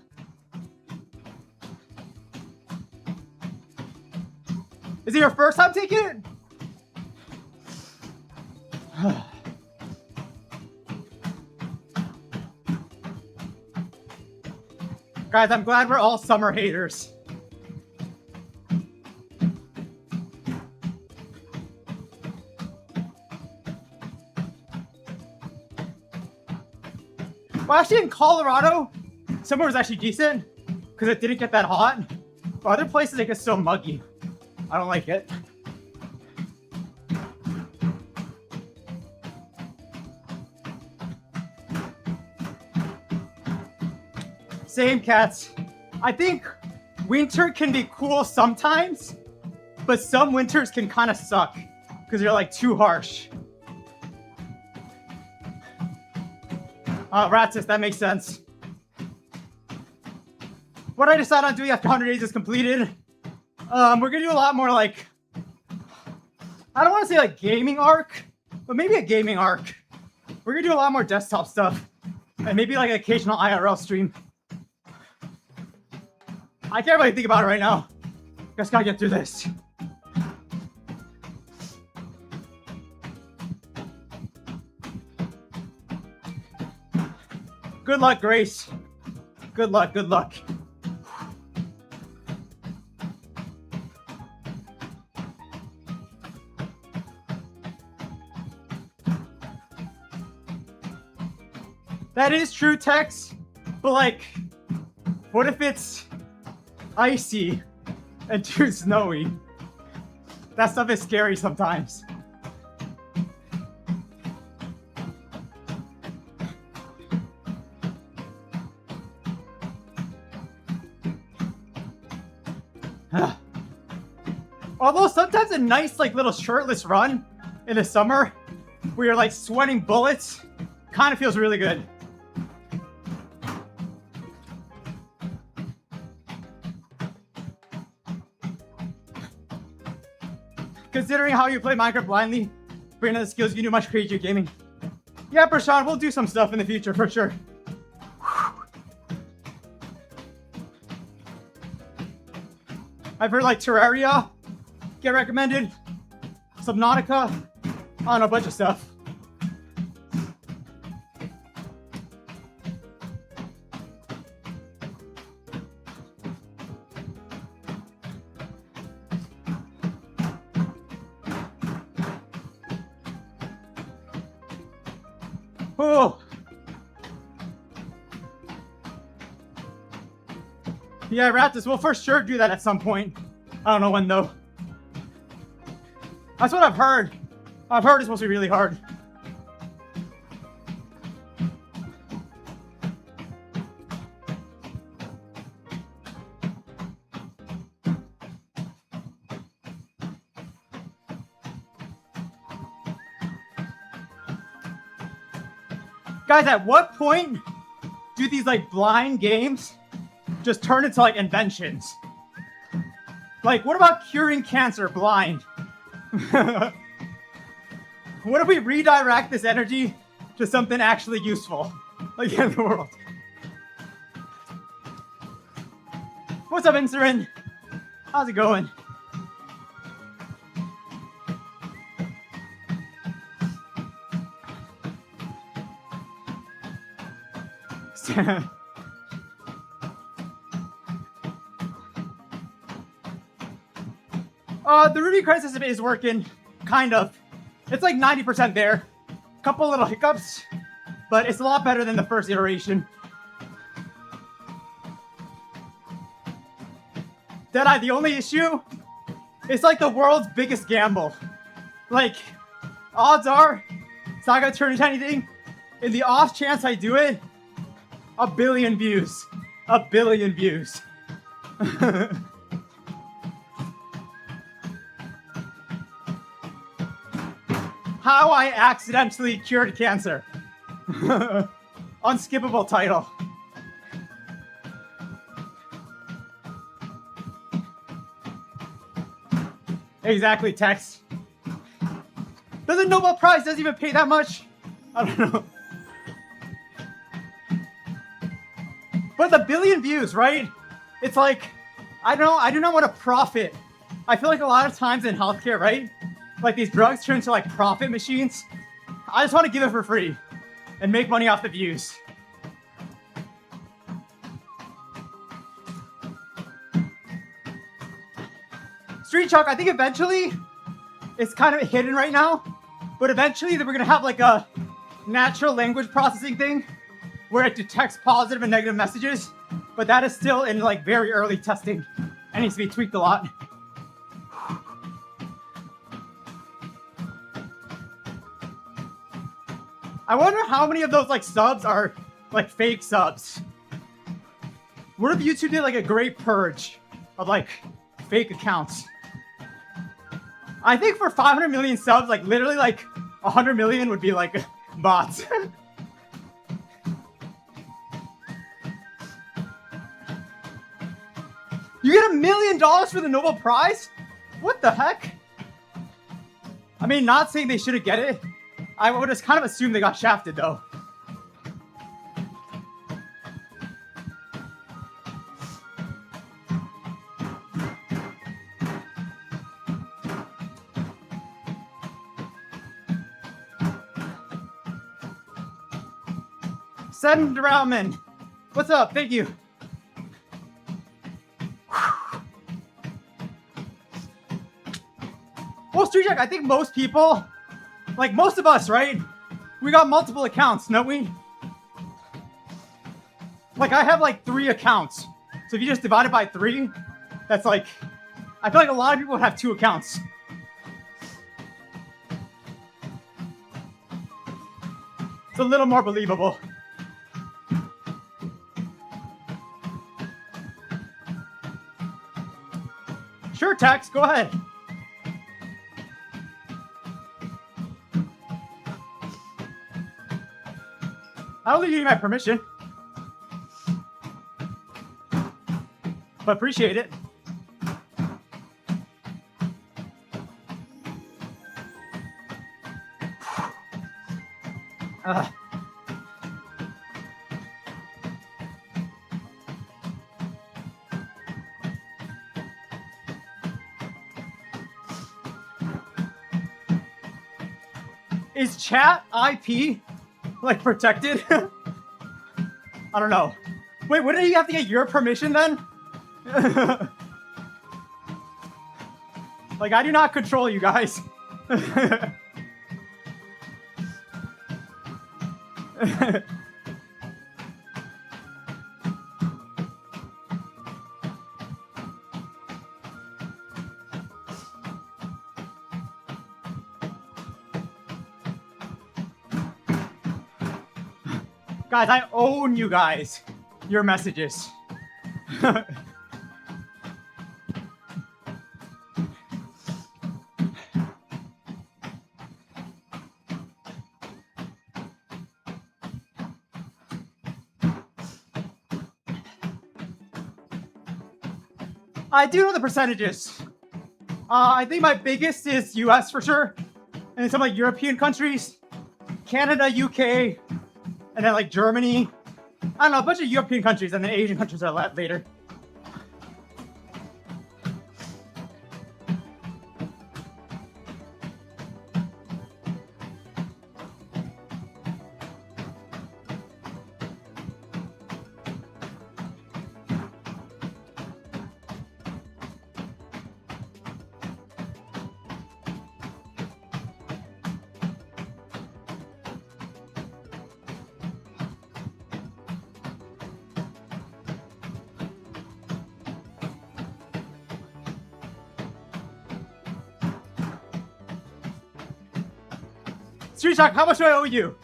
Is it your first time taking it? Guys, I'm glad we're all summer haters. Well, actually in Colorado, summer was actually decent because it didn't get that hot. But other places it gets so muggy. I don't like it. Same, cats. I think winter can be cool sometimes, but some winters can kind of suck because they're like too harsh. Ratsis, that makes sense. What I decide on doing after 100 days is completed. We're gonna do a lot more like, I don't want to say like gaming arc, but maybe a gaming arc. We're gonna do a lot more desktop stuff and maybe like an occasional IRL stream. I can't really think about it right now. Just gotta get through this. Good luck, Grace. Good luck, good luck. That is true, Tex, but like, what if it's icy and too snowy? That stuff is scary sometimes. Although sometimes a nice like little shirtless run in the summer where you're like sweating bullets kind of feels really good. Considering how you play Minecraft blindly, bringing the skills you do much creative gaming. Yeah, Prashant, we'll do some stuff in the future for sure. I've heard like Terraria get recommended, Subnautica, I don't know, a bunch of stuff. Oh. Yeah, Raptors, we'll for sure do that at some point. I don't know when though. That's what I've heard. I've heard it's supposed to be really hard. Guys, at what point do these like blind games just turn into like inventions? Like, what about curing cancer blind? What if we redirect this energy to something actually useful? Like in the world. What's up, Insurin? How's it going? The Ruby credit system is working, kind of. It's like 90% there. Couple little hiccups, but it's a lot better than the first iteration. Deadeye, the only issue, it's like the world's biggest gamble. Like, odds are, it's not gonna turn into anything. In the off chance I do it, 1 billion views. 1 billion views. How I accidentally cured cancer. Unskippable title. Exactly, Tex. The Nobel Prize doesn't even pay that much. I don't know. But the 1 billion views, right? It's like, I don't know, I do not want to profit. I feel like a lot of times in healthcare, right? Like these drugs turn into like profit machines. I just want to give it for free and make money off the views. Street Chalk, I think eventually, it's kind of hidden right now, but eventually we're gonna have like a natural language processing thing where it detects positive and negative messages, but that is still in like very early testing and needs to be tweaked a lot. I wonder how many of those like subs are like fake subs. What if YouTube did like a great purge of like fake accounts? I think for 500 million subs, like literally like 100 million would be like bots. You get $1 million for the Nobel Prize? What the heck? I mean, not saying they shouldn't get it. I would just kind of assume they got shafted though. Send Rauman. What's up? Thank you. Well, Street Jack, I think most people, like most of us, right? We got multiple accounts, don't we? Like I have like 3 accounts. So if you just divide it by 3, that's like, I feel like a lot of people would have 2 accounts. It's a little more believable. Sure, Tex, go ahead. I don't think you need my permission, but appreciate it. Is chat IP like protected? I don't know. Wait, wouldn't you have to get your permission then? Like, I do not control you guys. Guys, I own you guys. Your messages. I do know the percentages. I think my biggest is US for sure. And some like European countries. Canada, UK, and then like Germany. I don't know, a bunch of European countries, and then Asian countries are later. Street Shark, how much do I owe you?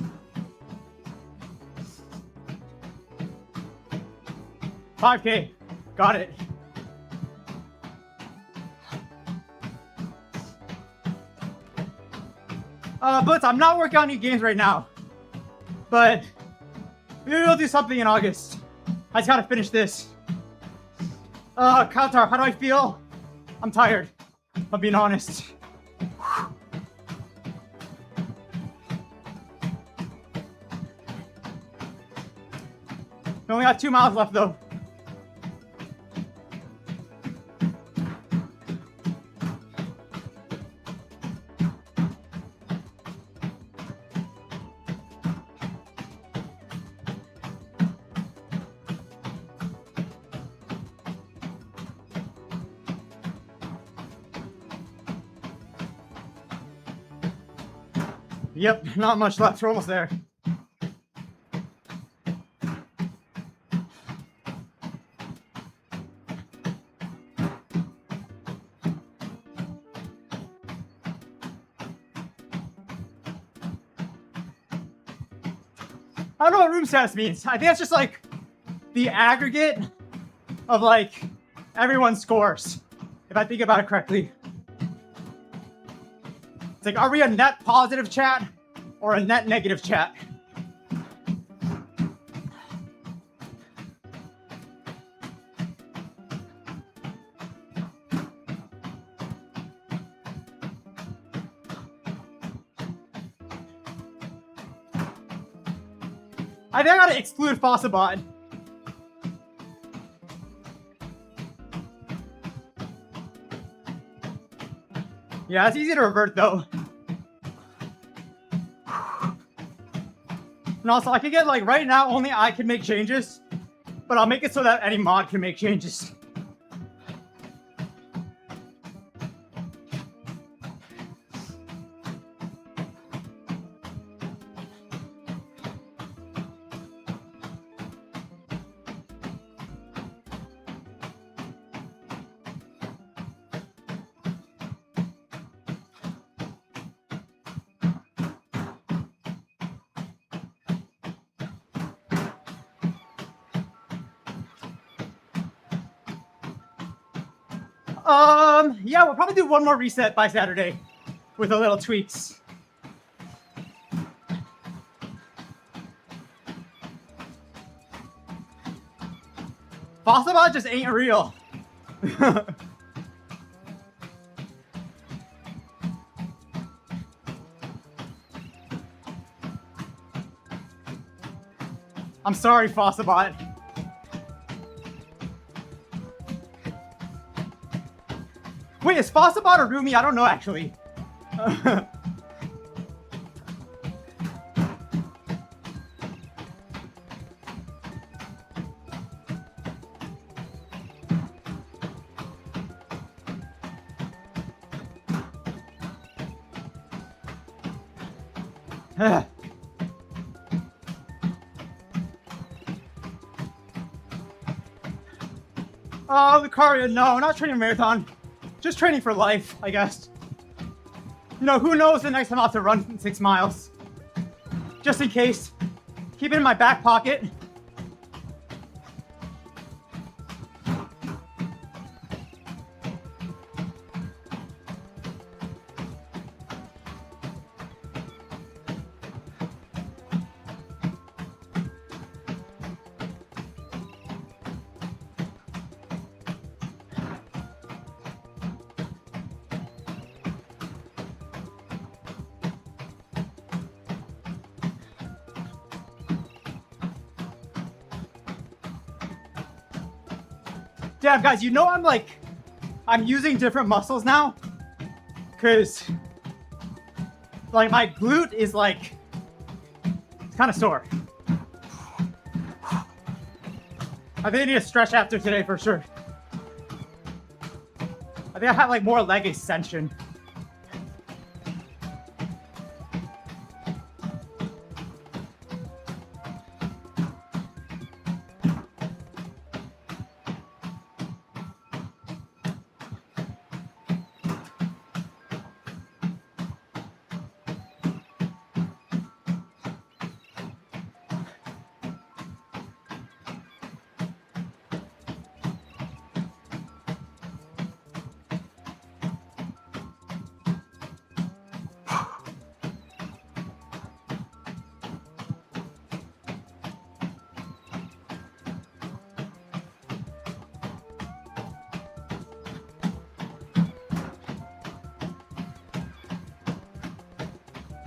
$5K. Got it. Blitz, I'm not working on new games right now. But maybe we'll do something in August. I just gotta finish this. Kautar, how do I feel? I'm tired. I'm being honest. We only got 2 miles left though. Yep, not much left. We're almost there. I don't know what room status means. I think that's just like the aggregate of like everyone's scores, if I think about it correctly. It's like, are we a net positive chat or a net negative chat? I think I gotta exclude Fossabot. Yeah, it's easy to revert though. And also, I can get like right now, only I can make changes, but I'll make it so that any mod can make changes. Yeah, we'll probably do one more reset by Saturday with a little tweaks. Fossabot just ain't real. I'm sorry, Fossabot. Wait, is Fossabot or Rumi? I don't know actually. Oh, Lucaria, no, not training marathon. Just training for life, I guess. You know, who knows the next time I'll have to run 6 miles. Just in case. Keep it in my back pocket. Damn, guys, you know I'm using different muscles now. Cause like my glute is like, it's kind of sore. I think I need to stretch after today for sure. I think I have like more leg extension.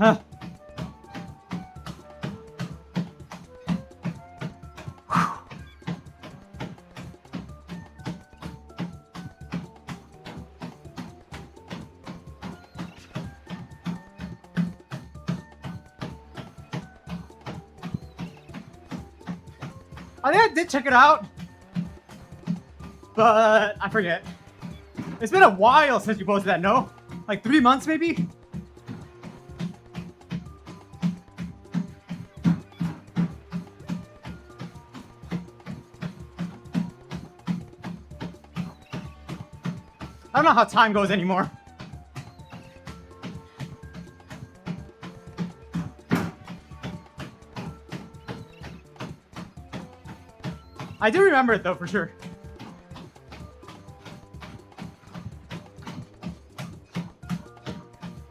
Huh. I think I did check it out, but I forget. It's been a while since you posted that, no? Like 3 months maybe? I don't know how time goes anymore. I do remember it though, for sure.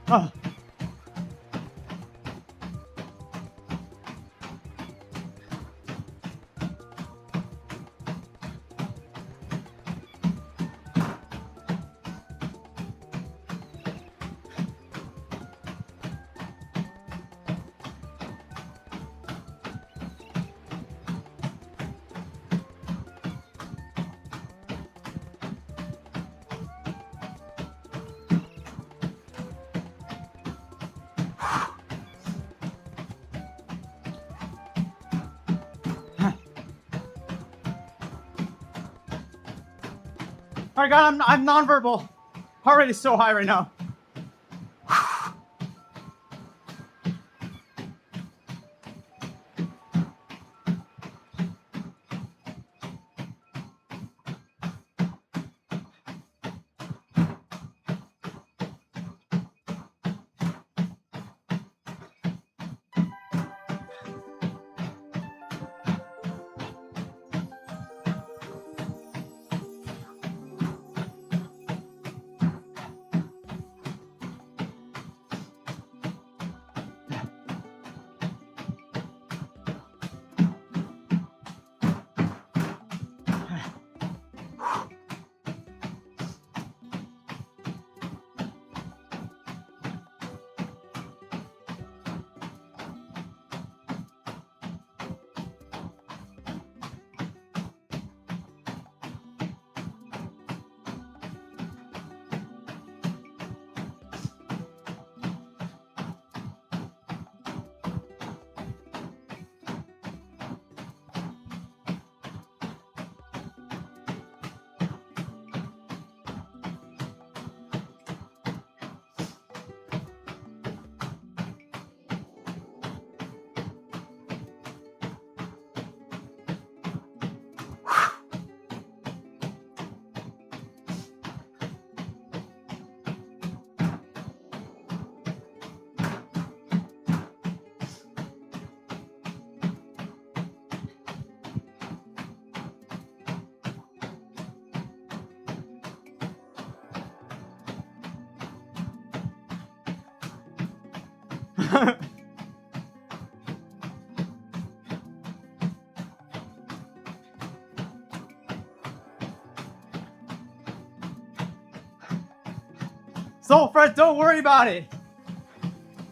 Oh. All right, God, I'm nonverbal. Heart rate is so high right now. So, Fred, don't worry about it.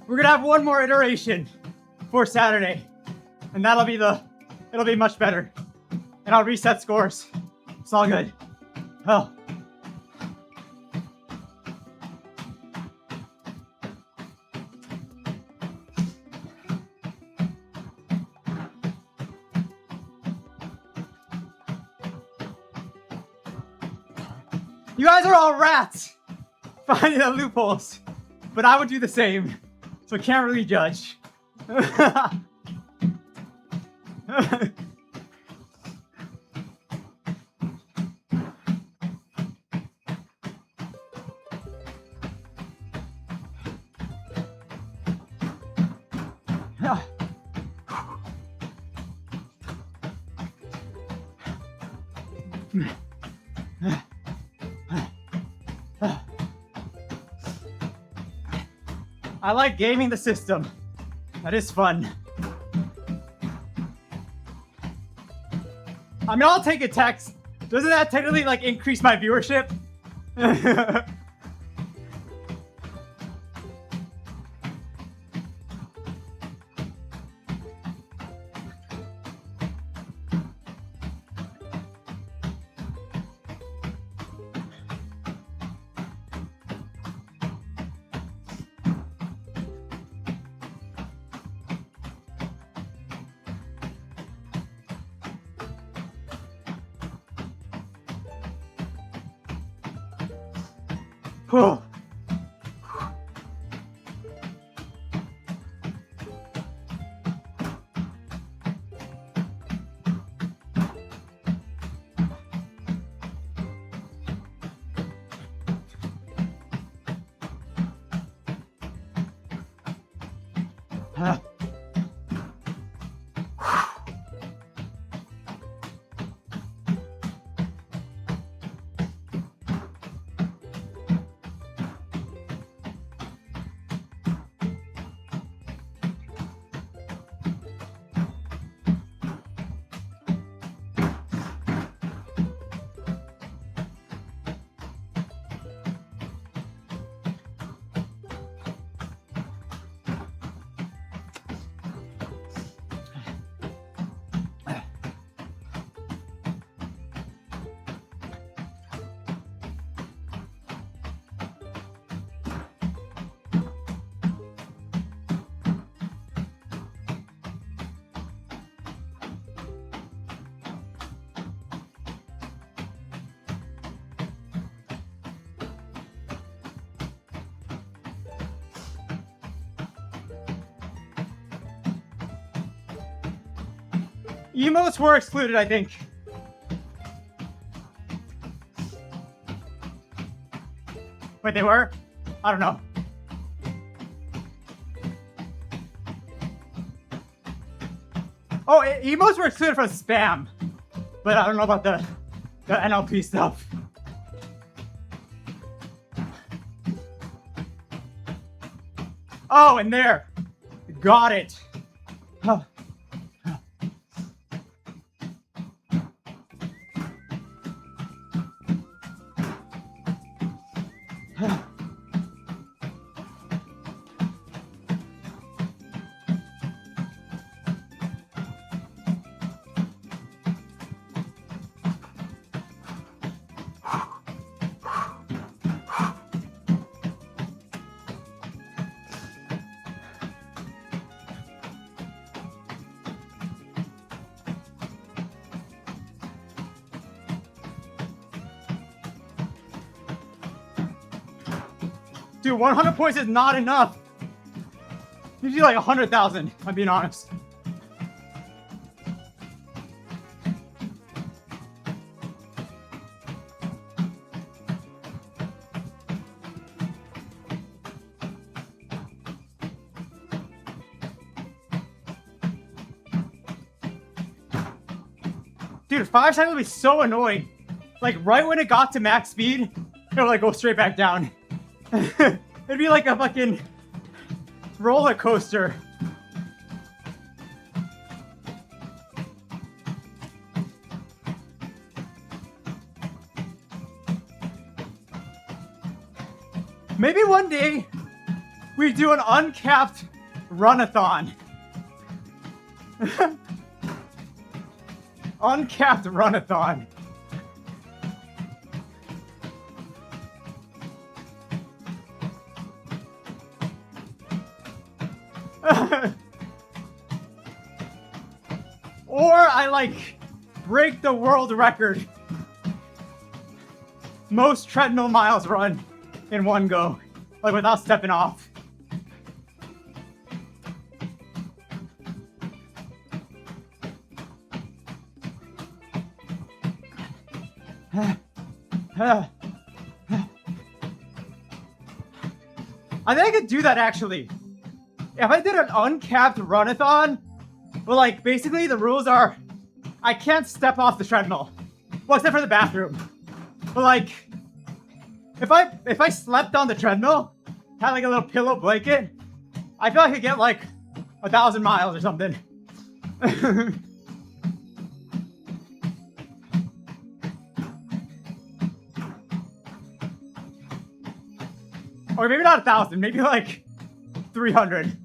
We're gonna have one more iteration for Saturday, and it'll be much better. And I'll reset scores. It's all good. Oh. You guys are all rats finding the loopholes, but I would do the same, so I can't really judge. I like gaming the system. That is fun. I mean, I'll take a text. Doesn't that technically like increase my viewership? Whew. Emotes were excluded, I think. Wait, they were? I don't know. Oh, emotes were excluded from spam. But I don't know about the NLP stuff. Oh, and there. Got it. Huh. Dude, 100 points is not enough. Usually like 100,000, I'm being honest. Dude, 5 seconds would be so annoying. Like right when it got to max speed, it would like go straight back down. It'd be like a fucking roller coaster. Maybe one day we do an uncapped runathon. Uncapped runathon. Or I like break the world record. Most treadmill miles run in one go, like without stepping off. I think I could do that actually. If I did an uncapped runathon, but like basically the rules are I can't step off the treadmill. Well, except for the bathroom. But like if I slept on the treadmill, had like a little pillow blanket, I feel like I could get like 1,000 miles or something. Or maybe not 1,000, maybe like 300.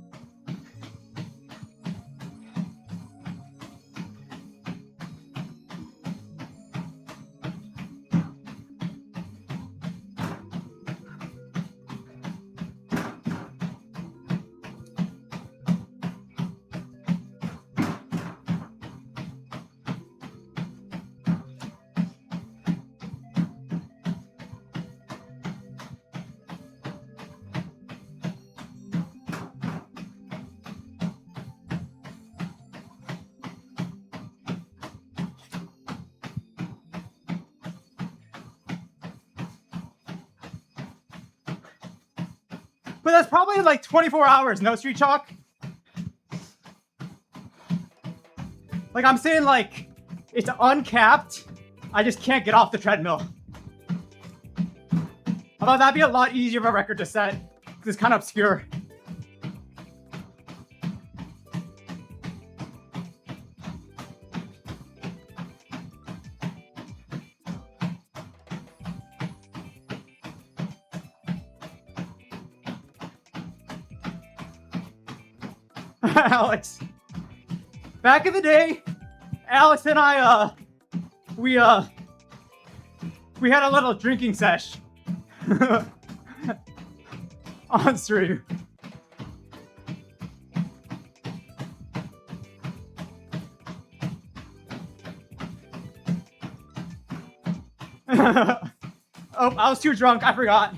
But that's probably like 24 hours, no, Street Chalk? Like, I'm saying, like, it's uncapped. I just can't get off the treadmill. Although that'd be a lot easier of a record to set. Because it's kind of obscure. Alex. Back in the day, Alex and I, we had a little drinking sesh on stream. Oh, I was too drunk. I forgot.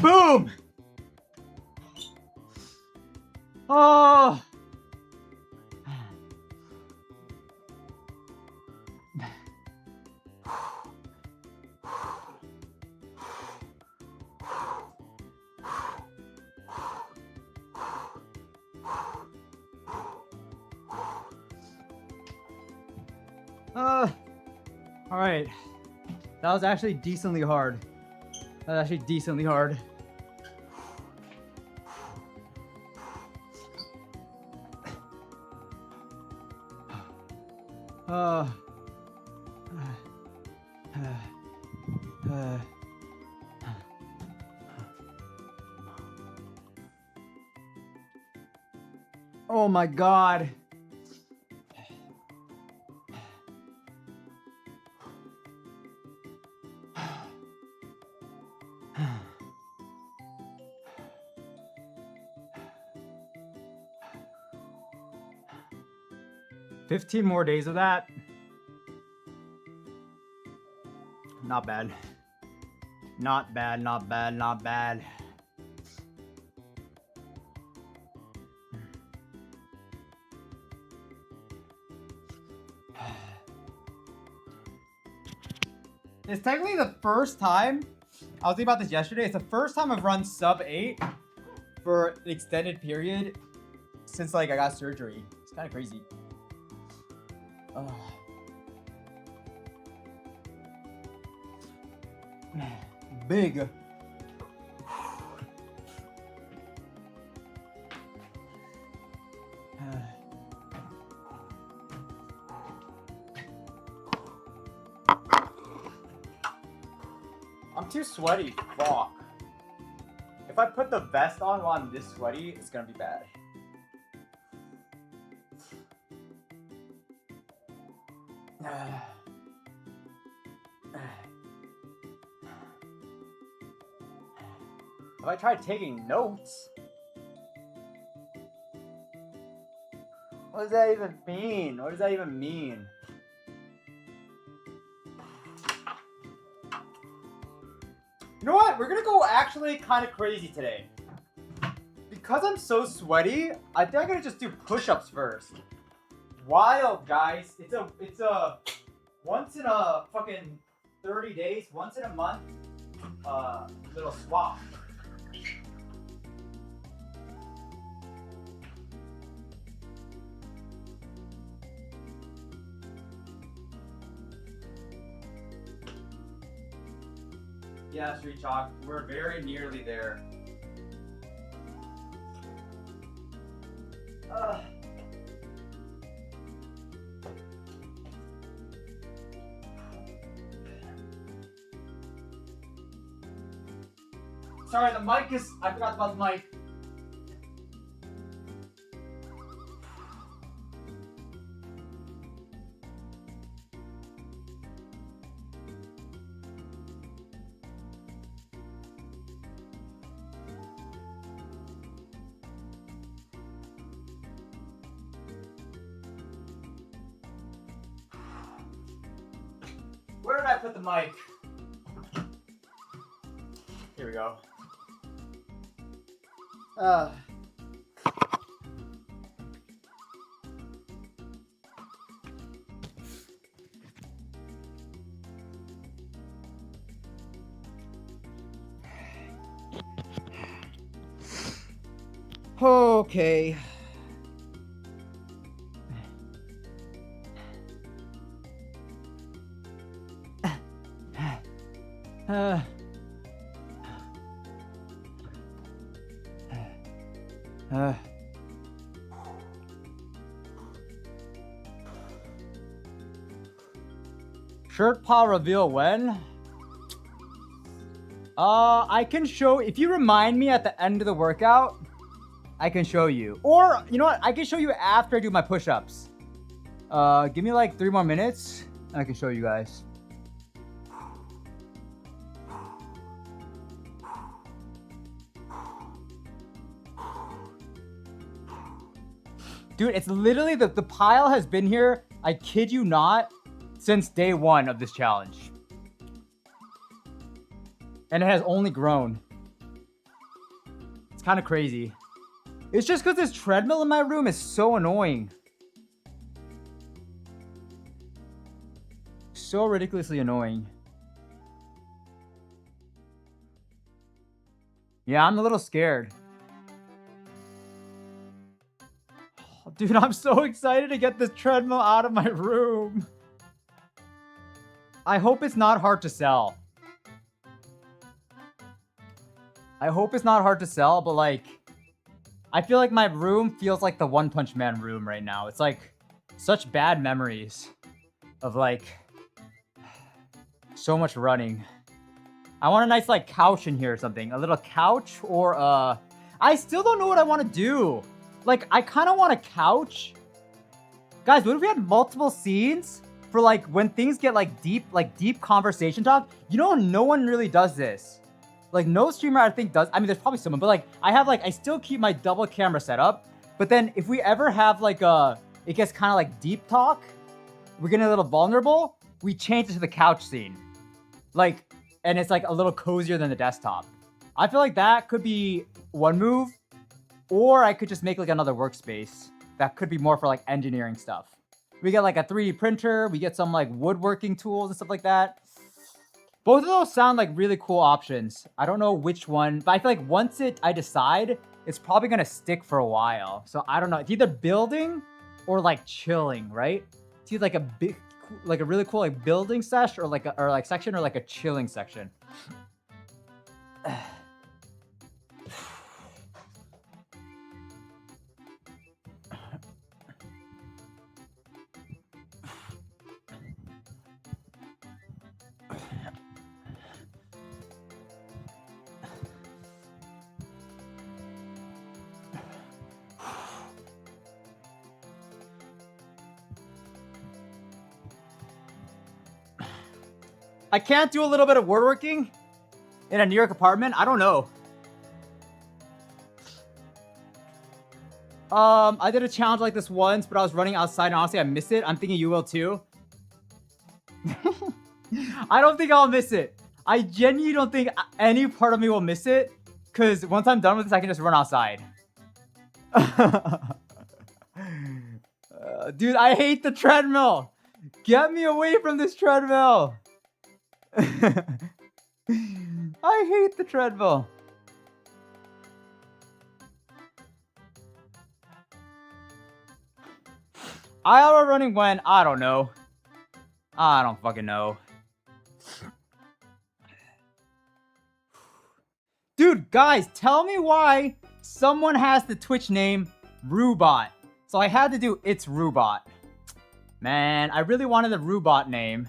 Boom! Oh! All right. That was actually decently hard. That was actually decently hard. Oh my God. $15 more days of that. Not bad. Not bad, not bad, not bad. It's technically the first time, I was thinking about this yesterday, it's the first time I've run sub 8 for an extended period since like I got surgery. It's kind of crazy. Big. I'm too sweaty. Fuck. If I put the vest on while I'm this sweaty, it's gonna be bad. Have I tried taking notes? What does that even mean? What does that even mean? You know what? We're gonna go actually kind of crazy today. Because I'm so sweaty, I think I'm gonna just do push-ups first. Wild, guys. It's a once in a fucking 30 days, once in a month, little swap. Yeah, Street Chalk, we're very nearly there. Sorry, the mic is... I forgot about the mic. Where did I put the mic? Here we go. Okay. Shirt pile reveal when? I can show, if you remind me at the end of the workout, I can show you. Or, you know what, I can show you after I do my push-ups. Give me like 3 more minutes, and I can show you guys. Dude, it's literally, the pile has been here, I kid you not, since day 1 of this challenge. And it has only grown. It's kind of crazy. It's just because this treadmill in my room is so annoying. So ridiculously annoying. Yeah, I'm a little scared. Oh, dude, I'm so excited to get this treadmill out of my room. I hope it's not hard to sell. I hope it's not hard to sell, but like, I feel like my room feels like the One Punch Man room right now. It's like such bad memories of like so much running. I want a nice like couch in here or something. A little couch or I still don't know what I want to do. Like, I kind of want a couch. Guys, what if we had multiple scenes for like when things get like deep conversation talk? You know, no one really does this. Like, no streamer I think does. I mean, there's probably someone, but like, I still keep my double camera set up. But then if we ever have like it gets kind of like deep talk, we're getting a little vulnerable, we change it to the couch scene. Like, and it's like a little cozier than the desktop. I feel like that could be one move, or I could just make like another workspace that could be more for like engineering stuff. We get like a 3D printer, we get some like woodworking tools and stuff like that. Both of those sound like really cool options. I don't know which one, but I feel like once I decide, it's probably gonna stick for a while. So I don't know. It's either building or like chilling, right? It's either like a big, like a really cool like building section or like section or like a chilling section. I can't do a little bit of woodworking in a New York apartment? I don't know. I did a challenge like this once, but I was running outside and honestly I missed it. I'm thinking you will too. I don't think I'll miss it. I genuinely don't think any part of me will miss it, because once I'm done with this, I can just run outside. Dude, I hate the treadmill. Get me away from this treadmill. I hate the treadmill. IRL running when? I don't know. I don't fucking know. Dude, guys, tell me why someone has the Twitch name Rubot. So I had to do It's Rubot. Man, I really wanted the Rubot name.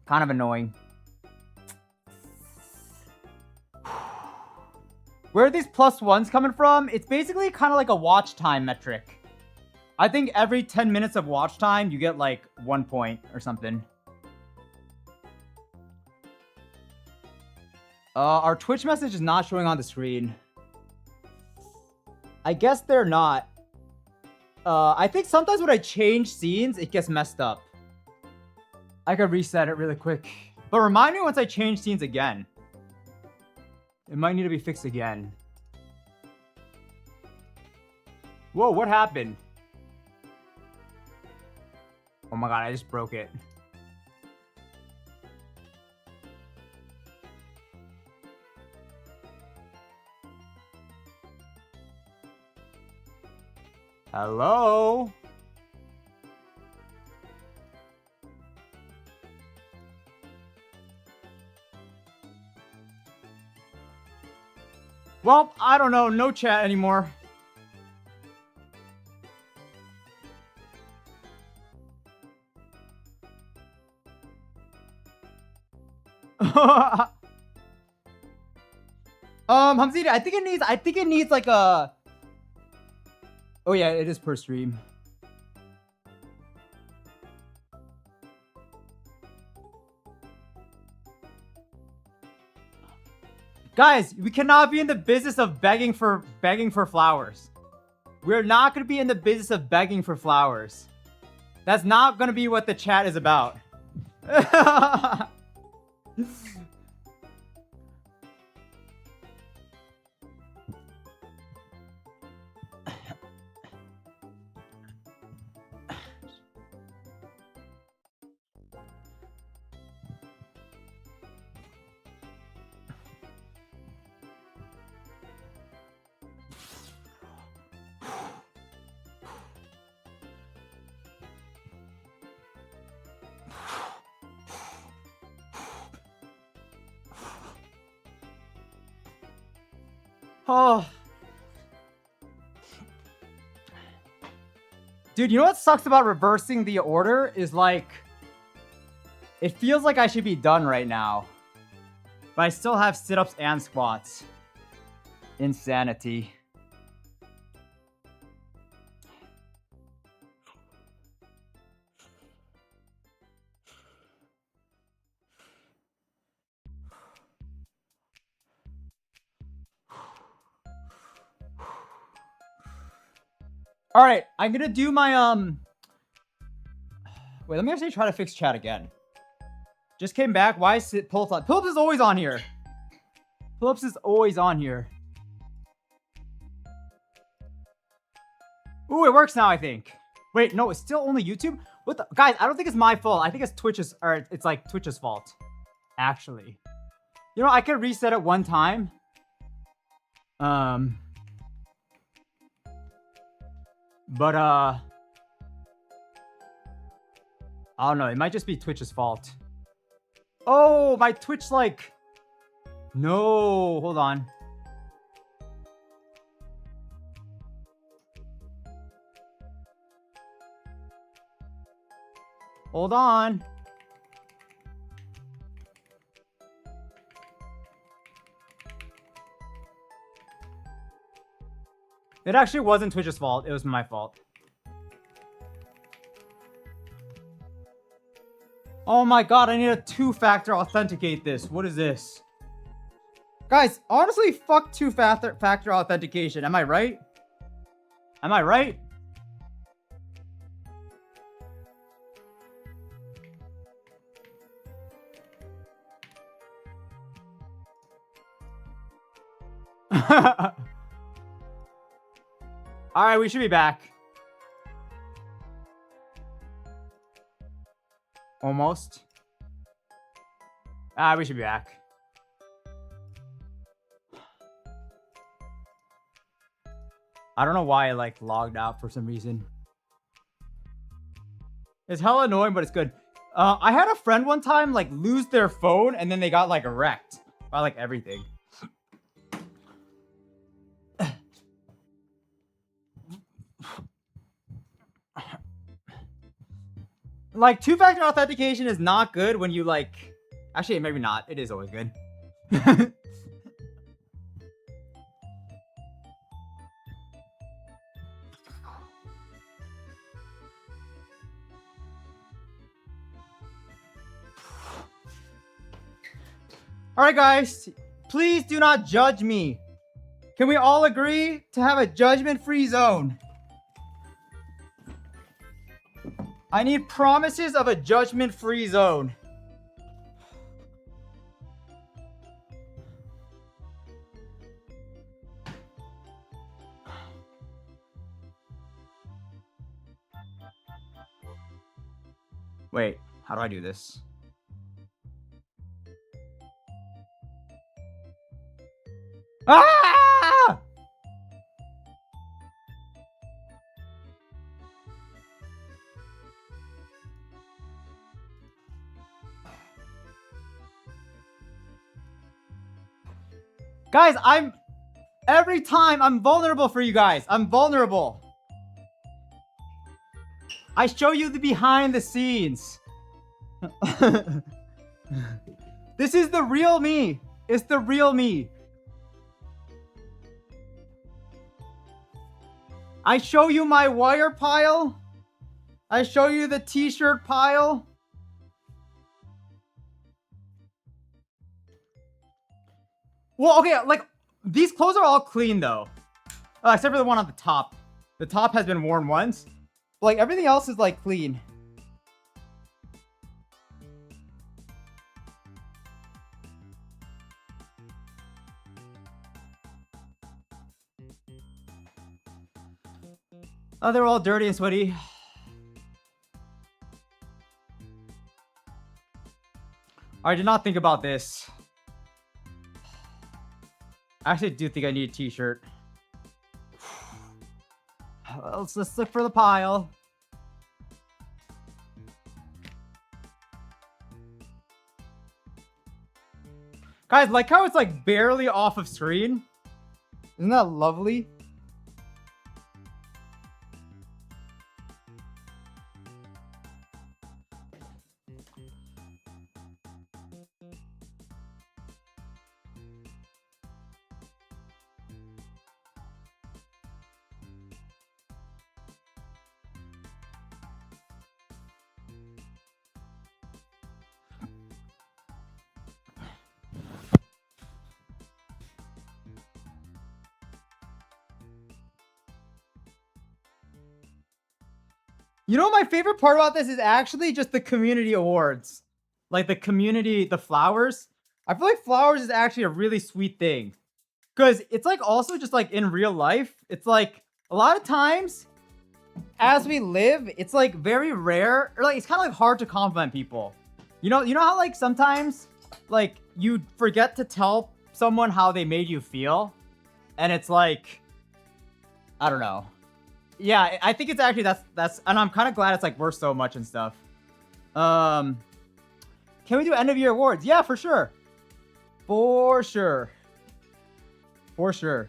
Kind of annoying. Where are these +1s coming from? It's basically kind of like a watch time metric. I think every 10 minutes of watch time, you get like 1 point or something. Our Twitch message is not showing on the screen. I guess they're not. I think sometimes when I change scenes, it gets messed up. I could reset it really quick. But remind me once I change scenes again. It might need to be fixed again. Whoa, what happened? Oh my god, I just broke it. Hello? Well, I don't know. No chat anymore. Hamzini, I think it needs like a. Oh yeah, it is per stream. Guys, we cannot be in the business of begging for flowers. We're not going to be in the business of begging for flowers. That's not going to be what the chat is about. Oh. Dude, you know what sucks about reversing the order is like, it feels like I should be done right now, but I still have sit-ups and squats. Insanity. All right, I'm gonna do my Wait, let me actually try to fix chat again. Just came back. Why is it Pull-ups on? Pull-ups is always on here. Pull-ups is always on here. Ooh, it works now, I think. Wait, no, it's still only YouTube? What the guys, I don't think it's my fault. I think it's Twitch's, or it's like Twitch's fault. Actually. You know, I could reset it one time. But, I don't know. It might just be Twitch's fault. Oh, my Twitch, like... No, hold on. Hold on. It actually wasn't Twitch's fault. It was my fault. Oh my god, I need a two-factor authenticate this. What is this? Guys, honestly, fuck two-factor authentication. Am I right? Am I right? All right, we should be back. Almost. We should be back. I don't know why I like logged out for some reason. It's hella annoying, but it's good. I had a friend one time like lose their phone and then they got like wrecked by like everything. Like, two-factor authentication is not good when you, like... Actually, maybe not. It is always good. Alright, guys. Please do not judge me. Can we all agree to have a judgment-free zone? I need promises of a judgment-free zone. Wait, how do I do this? Ah! Guys, every time I'm vulnerable for you guys. I'm vulnerable. I show you the behind the scenes. This is the real me. It's the real me. I show you my wire pile. I show you the t-shirt pile. Well, okay, like, these clothes are all clean, though. Except for the one on the top. The top has been worn once. But, like, everything else is, like, clean. Oh, they're all dirty and sweaty. I did not think about this. I actually do think I need a t-shirt. Let's look for the pile. Guys, like how it's like barely off of screen? Isn't that lovely? You know, my favorite part about this is actually just the community awards. Like the community, the flowers. I feel like flowers is actually a really sweet thing. Because it's like also just like in real life, it's like a lot of times as we live, it's like very rare, or like it's kind of like hard to compliment people. You know how like sometimes like you forget to tell someone how they made you feel, and it's like, I don't know. Yeah, I think it's actually that's and I'm kind of glad it's like worth so much and stuff. Can we do end of year awards? Yeah, for sure. For sure. For sure.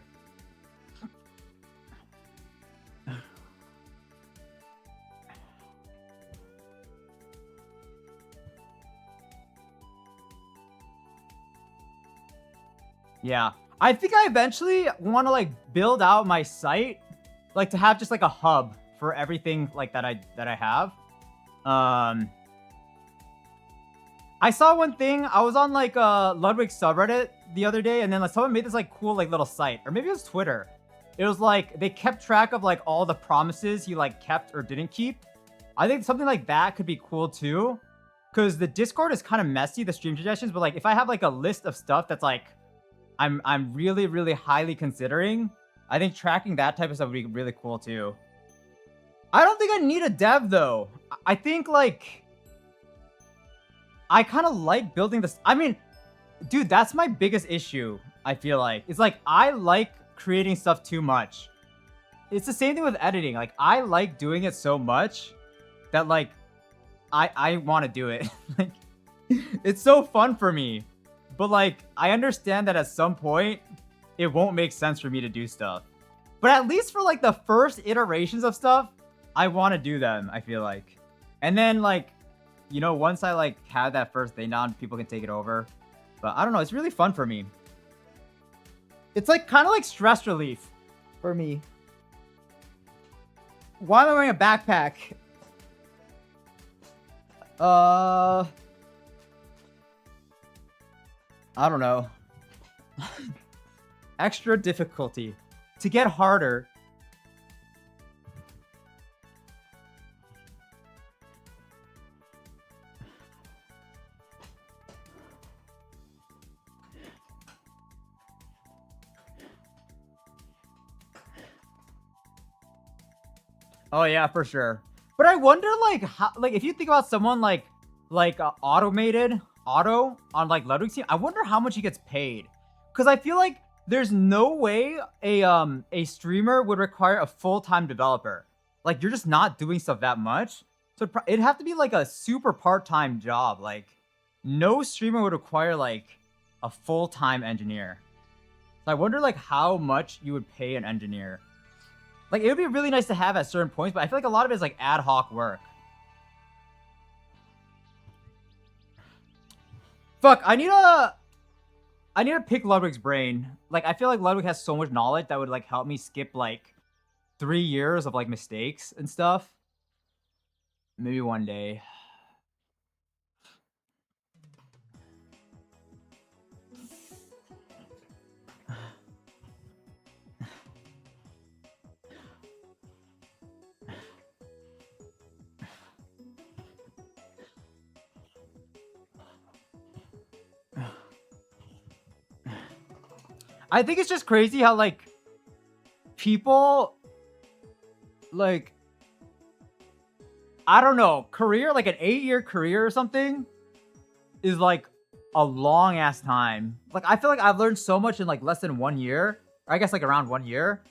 Yeah. I think I eventually want to like build out my site, like to have just like a hub for everything like that I have. I saw one thing. I was on like Ludwig subreddit the other day, and then like someone made this like cool like little site, or maybe it was Twitter. It was like they kept track of like all the promises he like kept or didn't keep. I think something like that could be cool too, because the Discord is kind of messy, the stream suggestions. But like if I have like a list of stuff that's like I'm really really highly considering, I think tracking that type of stuff would be really cool too. I don't think I need a dev though. I think like I kind of like building this. I mean, dude, that's my biggest issue. I feel like it's like I like creating stuff too much. It's the same thing with editing. Like I like doing it so much that like I want to do it. Like it's so fun for me. But like I understand that at some point it won't make sense for me to do stuff. But at least for like the first iterations of stuff, I want to do them, I feel like. And then like, you know, once I like have that first thing down, people can take it over. But I don't know, it's really fun for me. It's like kind of like stress relief for me. Why am I wearing a backpack? I don't know. Extra difficulty. To get harder. Oh yeah, for sure. But I wonder, like, how, like, if you think about someone like automated auto on like Ludwig's team, I wonder how much he gets paid. Because I feel like there's no way a streamer would require a full-time developer. Like, you're just not doing stuff that much, so it'd have to be like a super part-time job. Like, no streamer would require like a full-time engineer. So I wonder like how much you would pay an engineer. Like, it would be really nice to have at certain points, but I feel like a lot of it is like ad hoc work. Fuck, I need to pick Ludwig's brain. Like, I feel like Ludwig has so much knowledge that would like help me skip like 3 years of like mistakes and stuff. Maybe one day. I think it's just crazy how like people like, I don't know, career, like an 8-year career or something is like a long ass time. Like, I feel like I've learned so much in like less than 1 year, or I guess like around 1 year.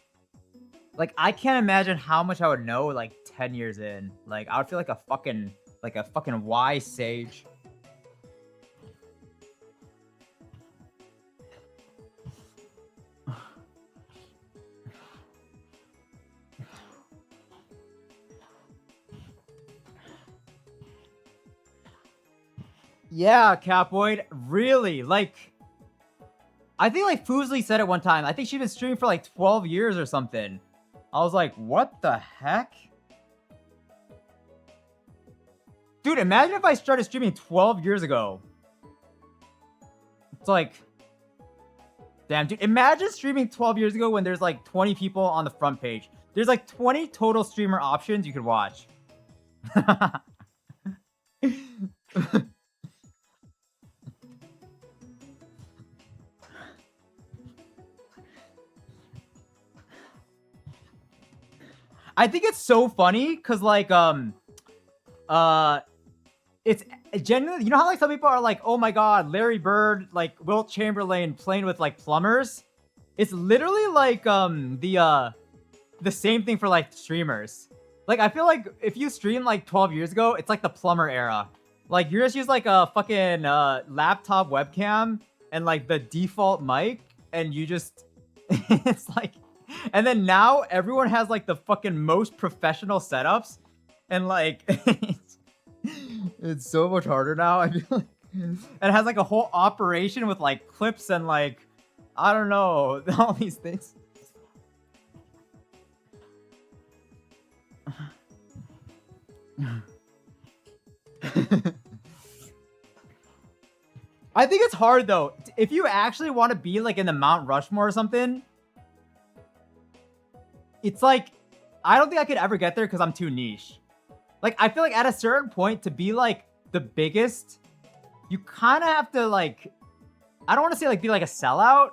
Like, I can't imagine how much I would know like 10 years in. Like, I would feel like a fucking wise sage. Yeah, Capoid, really? Like, I think like Fuslie said it one time. I think she'd been streaming for like 12 years or something. I was like, what the heck? Dude, imagine if I started streaming 12 years ago. It's like, damn, dude, imagine streaming 12 years ago when there's like 20 people on the front page. There's like 20 total streamer options you could watch. I think it's so funny because like it's genuinely, you know how like some people are like, oh my god, Larry Bird, like Wilt Chamberlain playing with like plumbers. It's literally like the same thing for like streamers. Like, I feel like if you stream like 12 years ago, it's like the plumber era. Like, you just use like a fucking laptop webcam and like the default mic, and you just it's like, and then now everyone has like the fucking most professional setups, and like it's so much harder now. I feel like, and it has like a whole operation with like clips and like, I don't know, all these things. I think it's hard though. If you actually want to be like in the Mount Rushmore or something, it's like, I don't think I could ever get there because I'm too niche. Like, I feel like at a certain point to be like the biggest, you kind of have to like, I don't want to say like be like a sellout,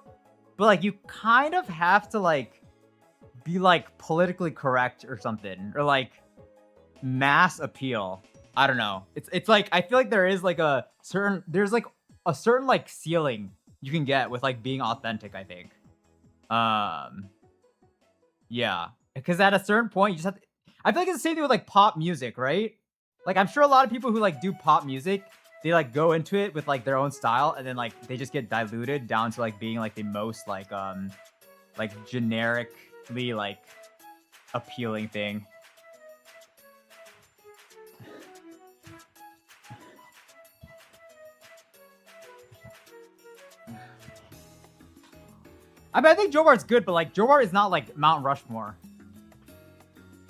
but like you kind of have to like be like politically correct or something, or like mass appeal. I don't know. It's like, I feel like there is like there's like a certain like ceiling you can get with like being authentic, I think. Yeah, because at a certain point you just have to, I feel like it's the same thing with like pop music, right? Like, I'm sure a lot of people who like do pop music, they like go into it with like their own style, and then like they just get diluted down to like being like the most like generically like appealing thing. I mean, I think Joe Bart's good, but like Joe Bart is not like Mount Rushmore.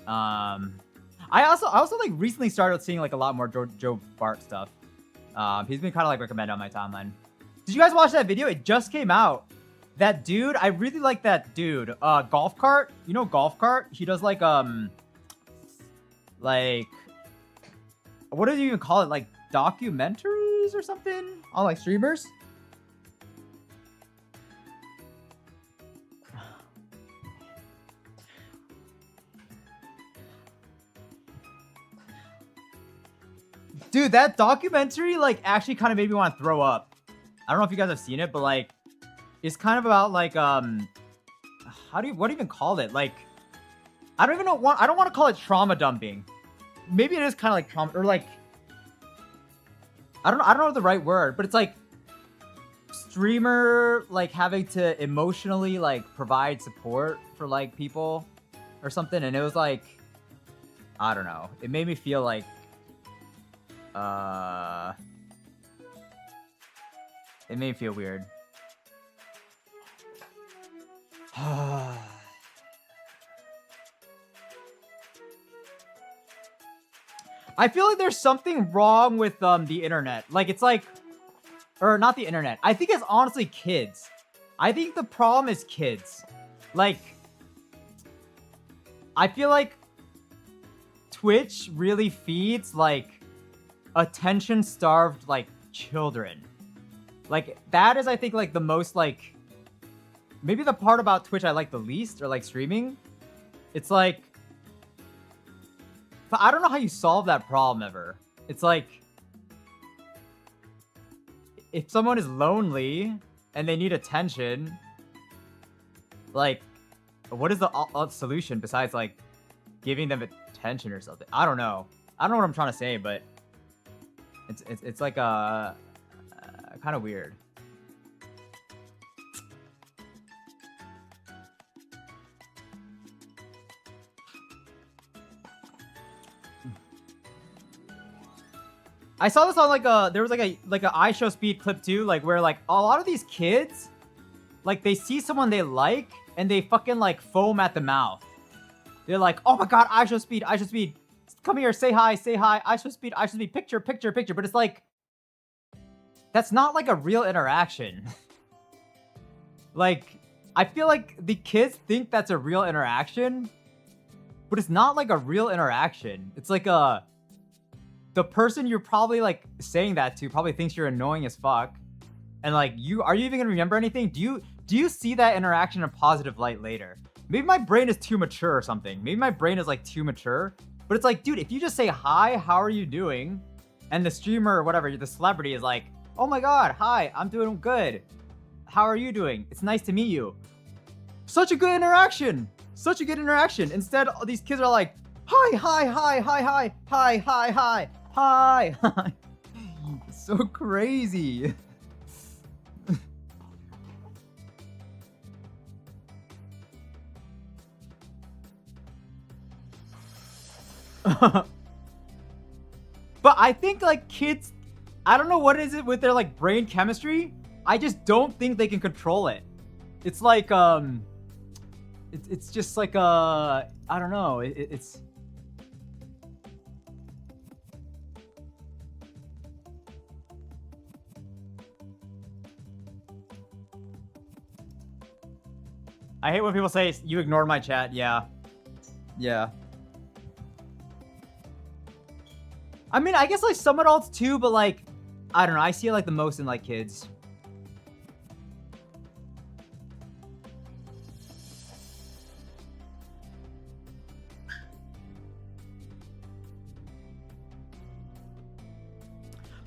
I also like recently started seeing like a lot more Joe Bart stuff. He's been kind of like recommended on my timeline. Did you guys watch that video? It just came out. That dude, I really like that dude. Golf Cart. You know Golf Cart? He does like what do you even call it? Like documentaries or something on like streamers. Dude, that documentary like actually kind of made me want to throw up. I don't know if you guys have seen it, but like it's kind of about like what do you even call it? Like I don't even know what I don't want to call it trauma dumping. Maybe it is kind of like trauma or like I don't know the right word, but it's like streamer like having to emotionally like provide support for like people or something, and it was like I don't know. It made me feel like it made me feel weird. I feel like there's something wrong with the internet. Like it's like or not the internet. I think it's honestly kids. I think the problem is kids. Like I feel like Twitch really feeds like attention starved like children. Like that is I think like the most like maybe the part about Twitch I like the least or like streaming. It's like but I don't know how you solve that problem ever. It's like if someone is lonely and they need attention, like what is the solution besides like giving them attention or something? I don't know. I don't know what I'm trying to say, but it's like kind of weird. I saw this on like there was like a iShowSpeed clip too, like where like a lot of these kids, like they see someone they like and they fucking like foam at the mouth. They're like, oh my god, iShowSpeed, come here, say hi, iShowSpeed, picture. But it's like, that's not like a real interaction. Like, I feel like the kids think that's a real interaction, but it's not like a real interaction. It's like the person you're probably like saying that to probably thinks you're annoying as fuck. And like, are you even gonna remember anything? Do you see that interaction in a positive light later? Maybe my brain is too mature or something. Maybe my brain is like too mature. But it's like, dude, if you just say, hi, how are you doing? And the streamer or whatever, the celebrity is like, oh my god, hi, I'm doing good. How are you doing? It's nice to meet you. Such a good interaction. Such a good interaction. Instead, these kids are like, hi. It's so crazy. But I think like kids, I don't know what is it with their like brain chemistry. I just don't think they can control it. It's like it's just like I don't know. It's I hate when people say you ignored my chat. Yeah. I mean, I guess like some adults too, but like, I don't know. I see it like the most in like kids.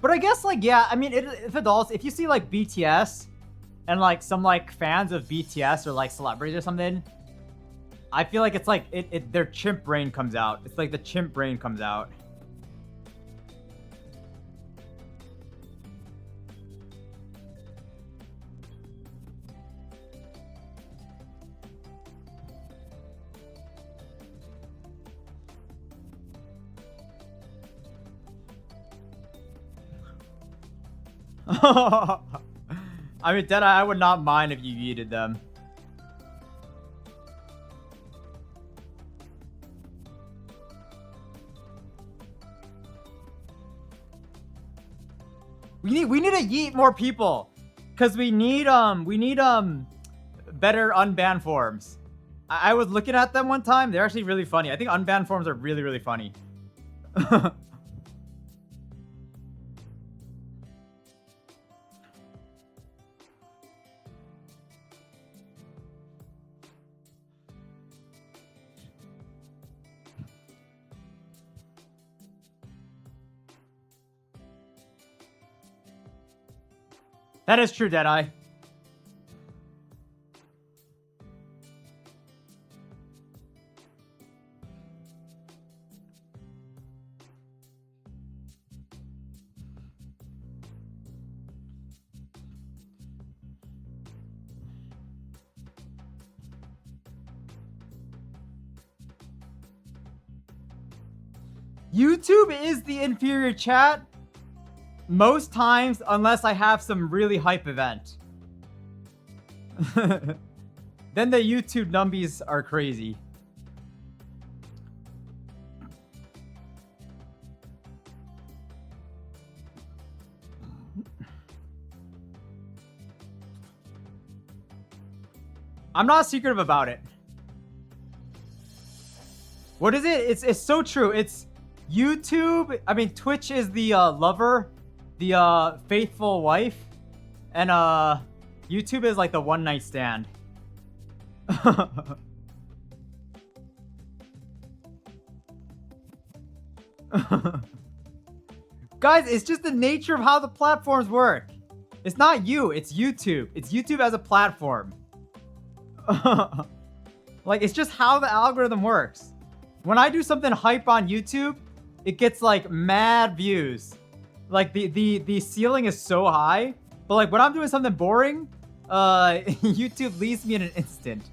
But I guess like, yeah, I mean, if adults, if you see like BTS and like some like fans of BTS or like celebrities or something, I feel like it's like their chimp brain comes out. It's like the chimp brain comes out. I mean, Deadeye, I would not mind if you yeeted them. We need to yeet more people, cause we need better unbanned forms. I was looking at them one time. They're actually really funny. I think unbanned forms are really funny. That is true, Deadeye. YouTube is the inferior chat most times, unless I have some really hype event. Then the YouTube numbies are crazy. I'm not secretive about it. What is it? It's so true. It's YouTube. I mean, Twitch is the lover, the faithful wife, and YouTube is like the one night stand. Guys, it's just the nature of how the platforms work. It's not you, it's YouTube. It's YouTube as a platform. Like, it's just how the algorithm works. When I do something hype on YouTube, it gets like mad views. Like the ceiling is so high. But like when I'm doing something boring, YouTube leaves me in an instant.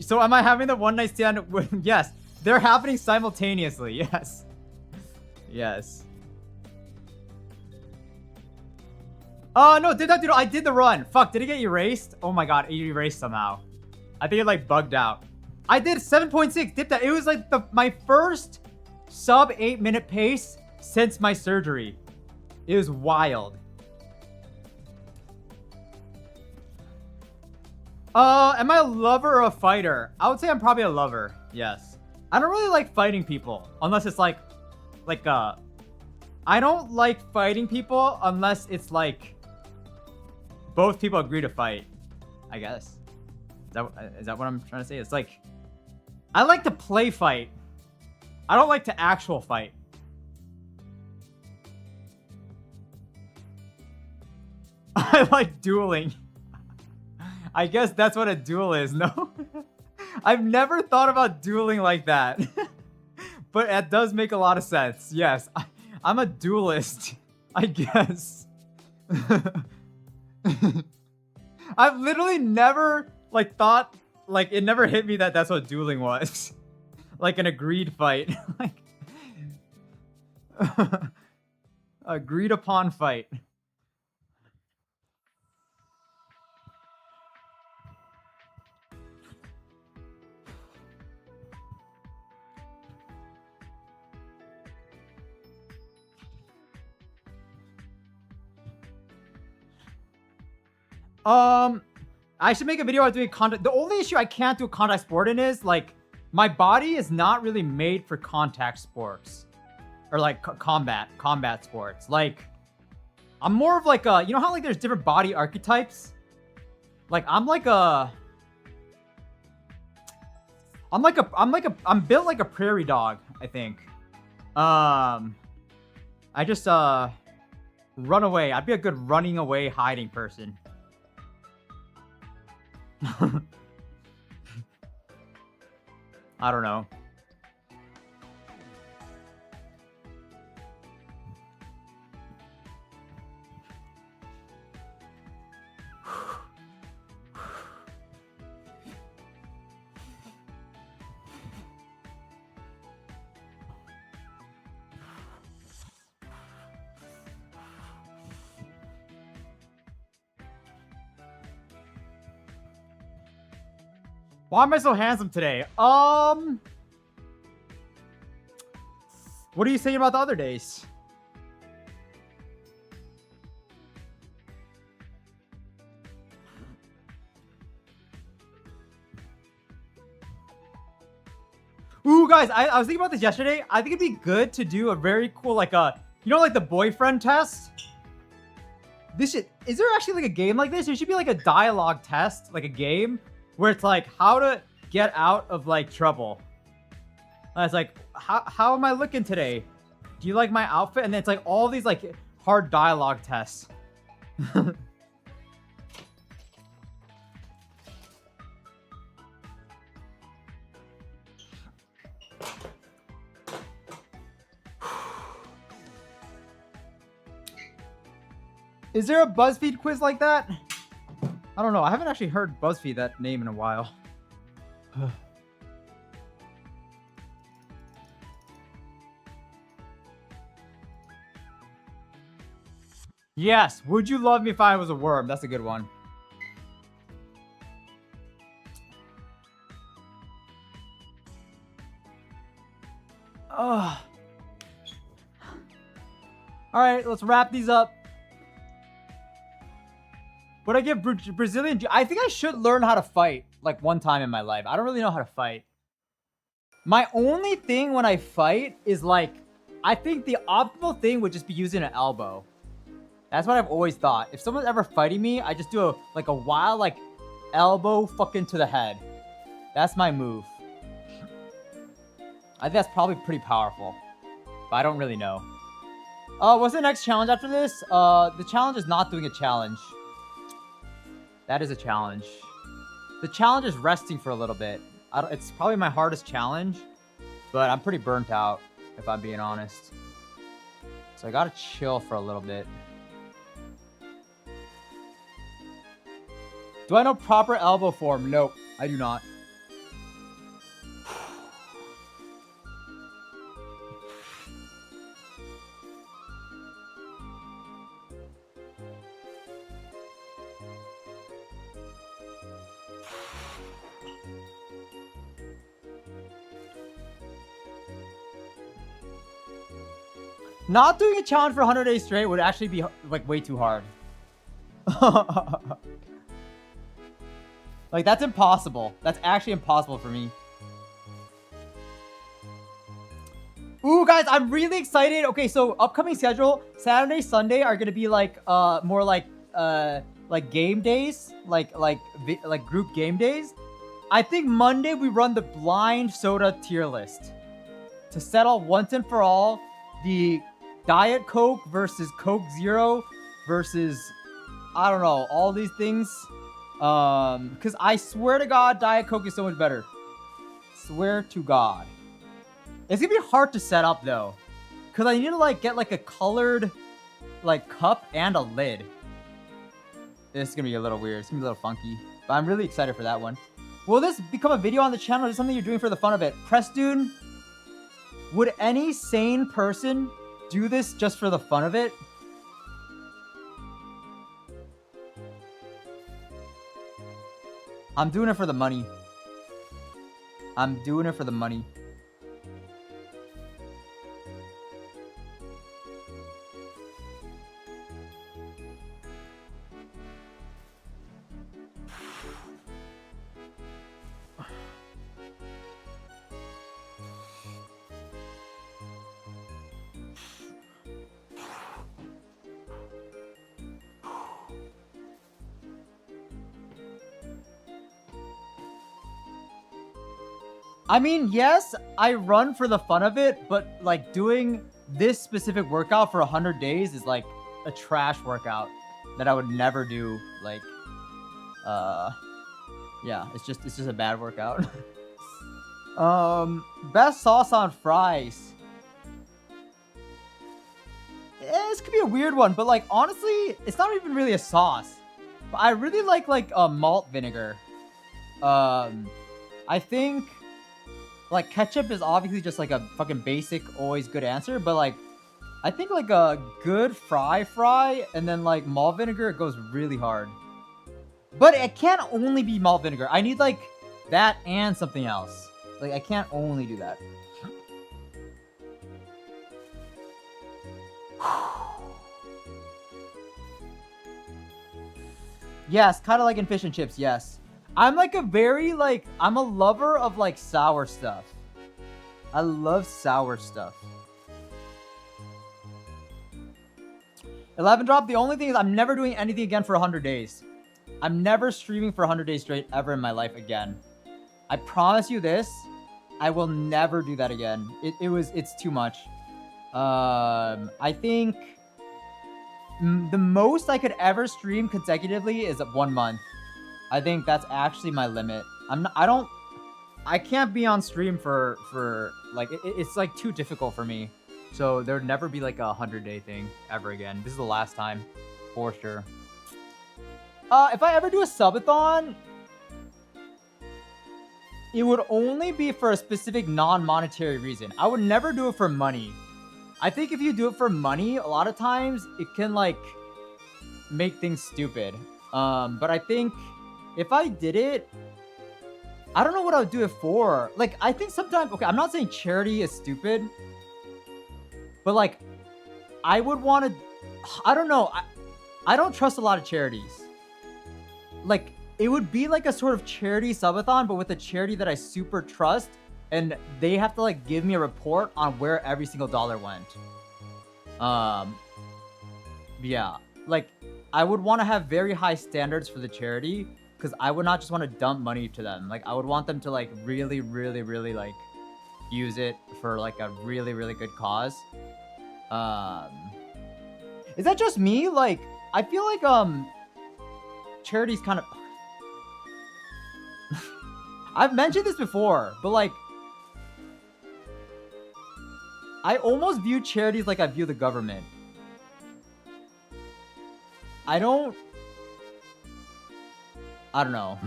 So am I having the one night stand with, yes, they're happening simultaneously. Yes. Yes. No, dude, I did the run. Fuck, did it get erased? Oh my god, it erased somehow. I think it like bugged out. I did 7.6, dipped that. It was like my first sub 8-minute pace since my surgery. It was wild. Am I a lover or a fighter? I would say I'm probably a lover. Yes. I don't really like fighting people unless it's like I don't like fighting people unless it's like both people agree to fight, I guess. Is that what I'm trying to say? It's like, I like to play fight. I don't like to actual fight. I like dueling. I guess that's what a duel is, no? I've never thought about dueling like that. But it does make a lot of sense. Yes, I'm a duelist, I guess. I've literally never like thought, like it never hit me that that's what dueling was. Like an agreed fight. Like agreed upon fight. I should make a video about doing contact. The only issue I can't do contact sport in is like my body is not really made for contact sports or like combat sports. Like I'm more of like a, you know how like there's different body archetypes? Like I'm built like a prairie dog, I think. I just run away. I'd be a good running away hiding person. I don't know. Why am I so handsome today? What are you saying about the other days? Ooh, guys, I was thinking about this yesterday. I think it'd be good to do a very cool, like you know, like the boyfriend test? Is there actually like a game like this? There should be like a dialogue test, like a game, where it's like how to get out of like trouble. And it's like, how am I looking today? Do you like my outfit? And then it's like all these like hard dialogue tests. Is there a BuzzFeed quiz like that? I don't know. I haven't actually heard BuzzFeed that name in a while. Yes. Would you love me if I was a worm? That's a good one. Ugh. All right, let's wrap these up. Would I give Brazilian? I think I should learn how to fight like one time in my life. I don't really know how to fight. My only thing when I fight is like, I think the optimal thing would just be using an elbow. That's what I've always thought. If someone's ever fighting me, I just do a wild like elbow fucking to the head. That's my move. I think that's probably pretty powerful, but I don't really know. What's the next challenge after this? The challenge is not doing a challenge. That is a challenge. The challenge is resting for a little bit. It's probably my hardest challenge, but I'm pretty burnt out, if I'm being honest. So I gotta chill for a little bit. Do I know proper elbow form? Nope, I do not. Not doing a challenge for 100 days straight would actually be like way too hard. Like that's impossible. That's actually impossible for me. Ooh, guys, I'm really excited. Okay, so upcoming schedule, Saturday, Sunday are gonna be like more like game days, like group game days. I think Monday we run the blind soda tier list to settle once and for all the Diet Coke versus Coke Zero versus, I don't know, all these things. Because I swear to God, Diet Coke is so much better. Swear to God. It's gonna be hard to set up though, because I need to like get like a colored like cup and a lid. This is gonna be a little weird. It's gonna be a little funky, but I'm really excited for that one. Will this become a video on the channel or something you're doing for the fun of it? Preston, would any sane person do this just for the fun of it? I'm doing it for the money. I'm doing it for the money. I mean, yes, I run for the fun of it, but like doing this specific workout for 100 days is like a trash workout that I would never do. Like, yeah, it's just a bad workout. Best sauce on fries. This could be a weird one, but like honestly, it's not even really a sauce. But I really like malt vinegar. I think like ketchup is obviously just like a fucking basic, always good answer, but like I think like a good fry and then like malt vinegar, it goes really hard. But it can't only be malt vinegar. I need like that and something else. Like I can't only do that. Yes, kind of like in fish and chips, yes. I'm like I'm a lover of like sour stuff. I love sour stuff. 11 drop, the only thing is I'm never doing anything again for 100 days. I'm never streaming for 100 days straight ever in my life again. I promise you this. I will never do that again. It's too much. I think the most I could ever stream consecutively is 1 month. I think that's actually my limit. I can't be on stream for like it's like too difficult for me. So there'd never be like a 100-day thing ever again. This is the last time, for sure. If I ever do a subathon, it would only be for a specific non-monetary reason. I would never do it for money. I think if you do it for money, a lot of times it can like make things stupid. But I think if I did it, I don't know what I would do it for. Like, I think sometimes, okay, I'm not saying charity is stupid, but like, I would want to, I don't know. I don't trust a lot of charities. Like, it would be like a sort of charity subathon, but with a charity that I super trust, and they have to like give me a report on where every single dollar went. Yeah, like I would want to have very high standards for the charity, because I would not just want to dump money to them. Like, I would want them to like really, really, really like use it for like a really, really good cause. Is that just me? Like, I feel like charities kind of I've mentioned this before, but like I almost view charities like I view the government. I don't know.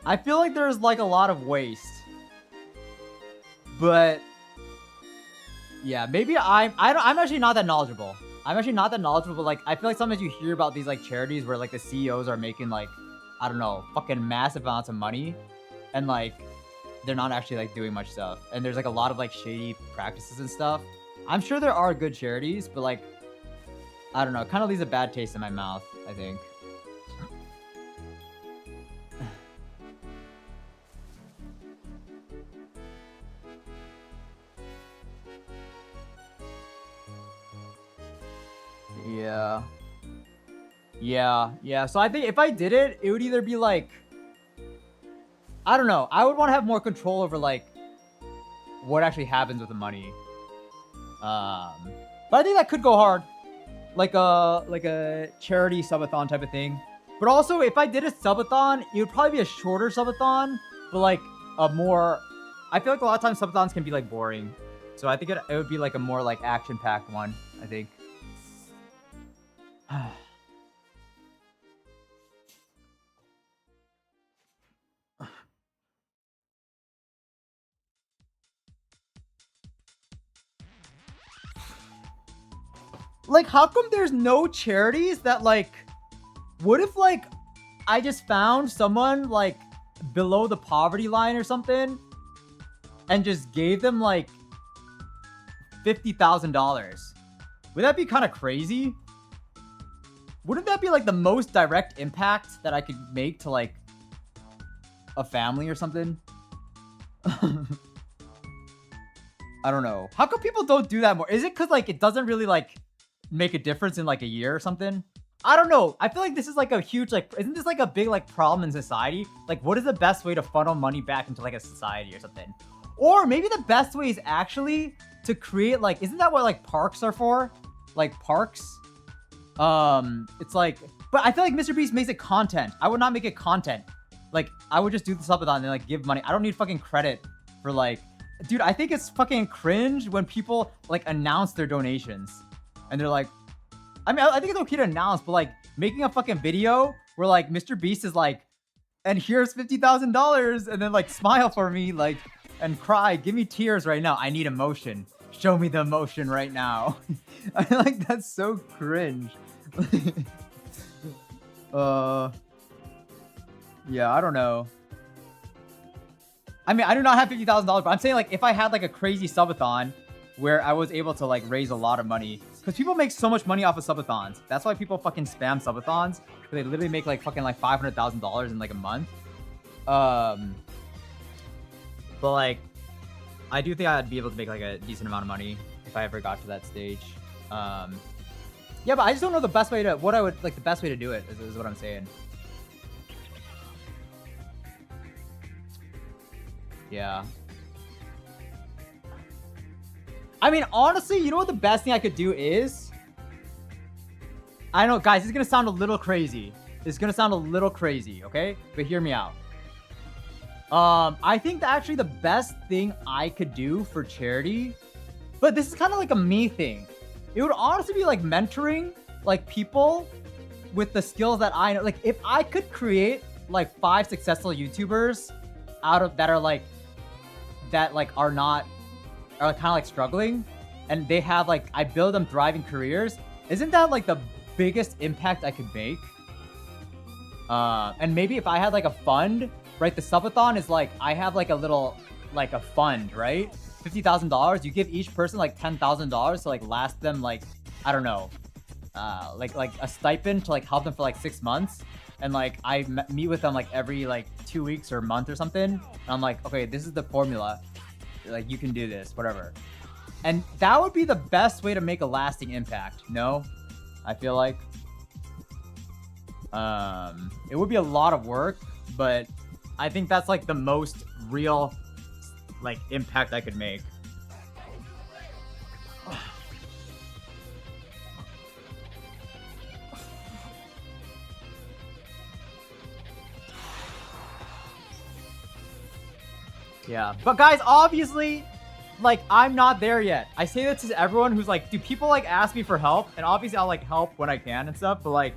I feel like there's like a lot of waste. But yeah, maybe I'm actually not that knowledgeable. I'm actually not that knowledgeable, but like I feel like sometimes you hear about these like charities where like the CEOs are making like, I don't know, fucking massive amounts of money, and like they're not actually like doing much stuff. And there's like a lot of like shady practices and stuff. I'm sure there are good charities, but like I don't know, it kind of leaves a bad taste in my mouth, I think. Yeah. So I think if I did it, it would either be like, I don't know. I would want to have more control over like what actually happens with the money. But I think that could go hard, like a charity subathon type of thing. But also, if I did a subathon, it would probably be a shorter subathon, but like a more. I feel like a lot of times subathons can be like boring, so I think it would be like a more like action-packed one, I think. Like, how come there's no charities that like, what if like I just found someone like below the poverty line or something and just gave them like $50,000? Would that be kind of crazy? Wouldn't that be like the most direct impact that I could make to like a family or something? I don't know. How come people don't do that more? Is it because like it doesn't really like make a difference in like a year or something? I don't know. I feel like this is like a huge like, isn't this like a big like problem in society? Like, what is the best way to funnel money back into like a society or something? Or maybe the best way is actually to create like, isn't that what like parks are for? Like parks? It's like, but I feel like MrBeast makes it content. I would not make it content. Like, I would just do the subathon and like give money. I don't need fucking credit for like, dude, I think it's fucking cringe when people like announce their donations. And they're like, I mean, I think it's okay to announce, but like making a fucking video where like MrBeast is like, and here's $50,000, and then like smile for me, like, and cry, give me tears right now. I need emotion. Show me the emotion right now. I feel like that's so cringe. Yeah, I don't know. I mean, I do not have $50,000, but I'm saying like if I had like a crazy subathon where I was able to like raise a lot of money, because people make so much money off of subathons. That's why people fucking spam subathons. They literally make like fucking like $500,000 in like a month. But like, I do think I'd be able to make like a decent amount of money if I ever got to that stage. Yeah, but I just don't know the best way to, what I would, like the best way to do it is what I'm saying. Yeah. I mean, honestly, you know what the best thing I could do is? I know, guys, this is gonna sound a little crazy. This is gonna sound a little crazy, okay? But hear me out. I think that actually the best thing I could do for charity, but this is kind of like a me thing. It would honestly be like mentoring like people with the skills that I know. Like if I could create like 5 successful YouTubers out of that are like are not are kind of like struggling, and they have like I build them thriving careers. Isn't that like the biggest impact I could make? And maybe if I had like a fund, right? The subathon is like I have like a little like a fund, right? $50,000. You give each person like $10,000 to like last them like I don't know, like a stipend to like help them for like 6 months. And like I meet with them like every like 2 weeks or a month or something. And I'm like, okay, this is the formula. Like you can do this, whatever. And that would be the best way to make a lasting impact. No, I feel like it would be a lot of work, but I think that's like the most real like impact I could make. Yeah, but guys, obviously, like, I'm not there yet. I say that to everyone who's like, do people like ask me for help? And obviously I'll like help when I can and stuff, but like,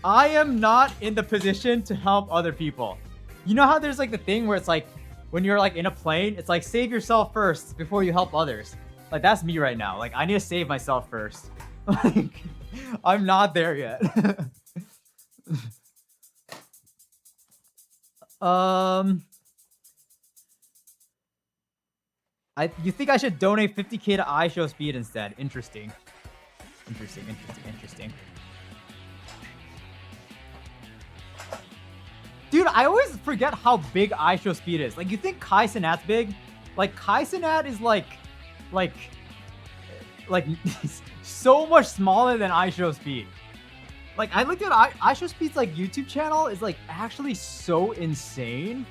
I am not in the position to help other people. You know how there's like the thing where it's like, when you're like in a plane, it's like, save yourself first before you help others. Like, that's me right now. Like, I need to save myself first. Like, I'm not there yet. You think I should donate 50K to iShowSpeed instead? Interesting. Interesting. Dude, I always forget how big iShowSpeed is. Like, you think Kai Cenat's big? Like, Kai Cenat is like so much smaller than iShowSpeed. Like, I looked at iShowSpeed's like YouTube channel is like actually so insane.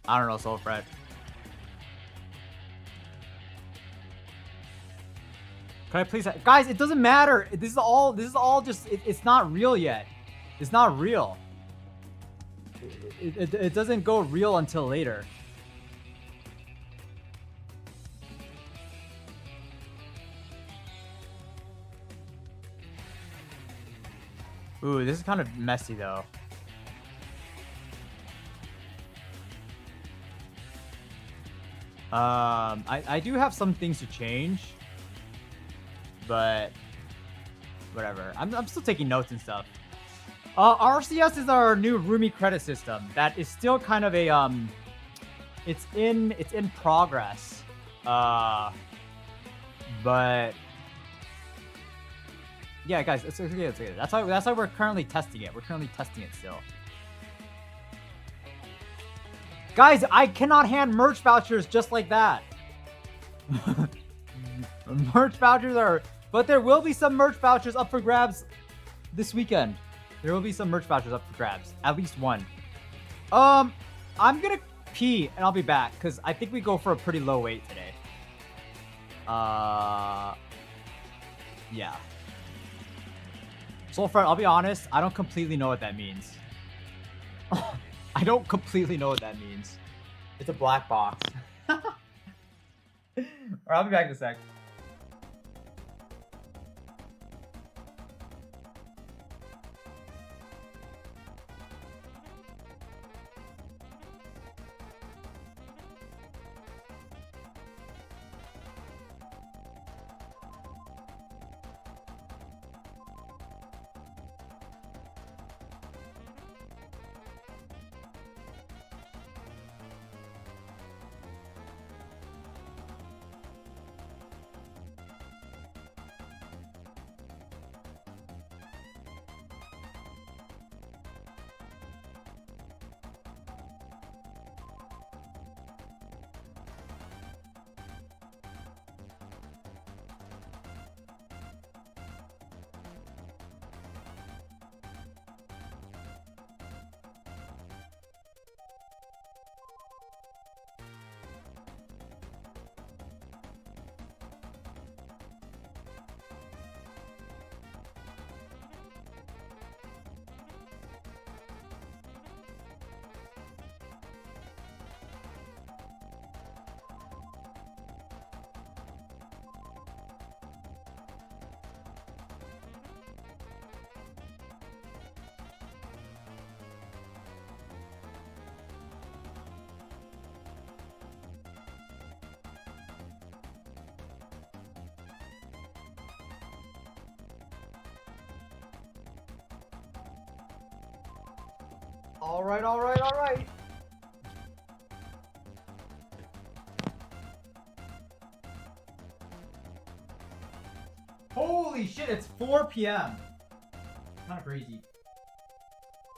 I don't know, Soulfred. Can I please, guys? It doesn't matter. This is all just. It's not real yet. It's not real. It doesn't go real until later. Ooh, this is kind of messy though. I do have some things to change, but whatever. I'm still taking notes and stuff. RCS is our new Rumi credit system. That is still kind of a it's in progress. But yeah, guys, it's okay. That's why we're currently testing it. We're currently testing it still. Guys, I cannot hand merch vouchers just like that. Merch vouchers are... But there will be some merch vouchers up for grabs this weekend. There will be some merch vouchers up for grabs. At least one. I'm gonna pee and I'll be back because I think we go for a pretty low weight today. Yeah. Soulfriend, I'll be honest, I don't completely know what that means. I don't completely know what that means. It's a black box. Alright, I'll be back in a sec. All right, all right, all right. Holy shit, it's 4 p.m. Kind of crazy.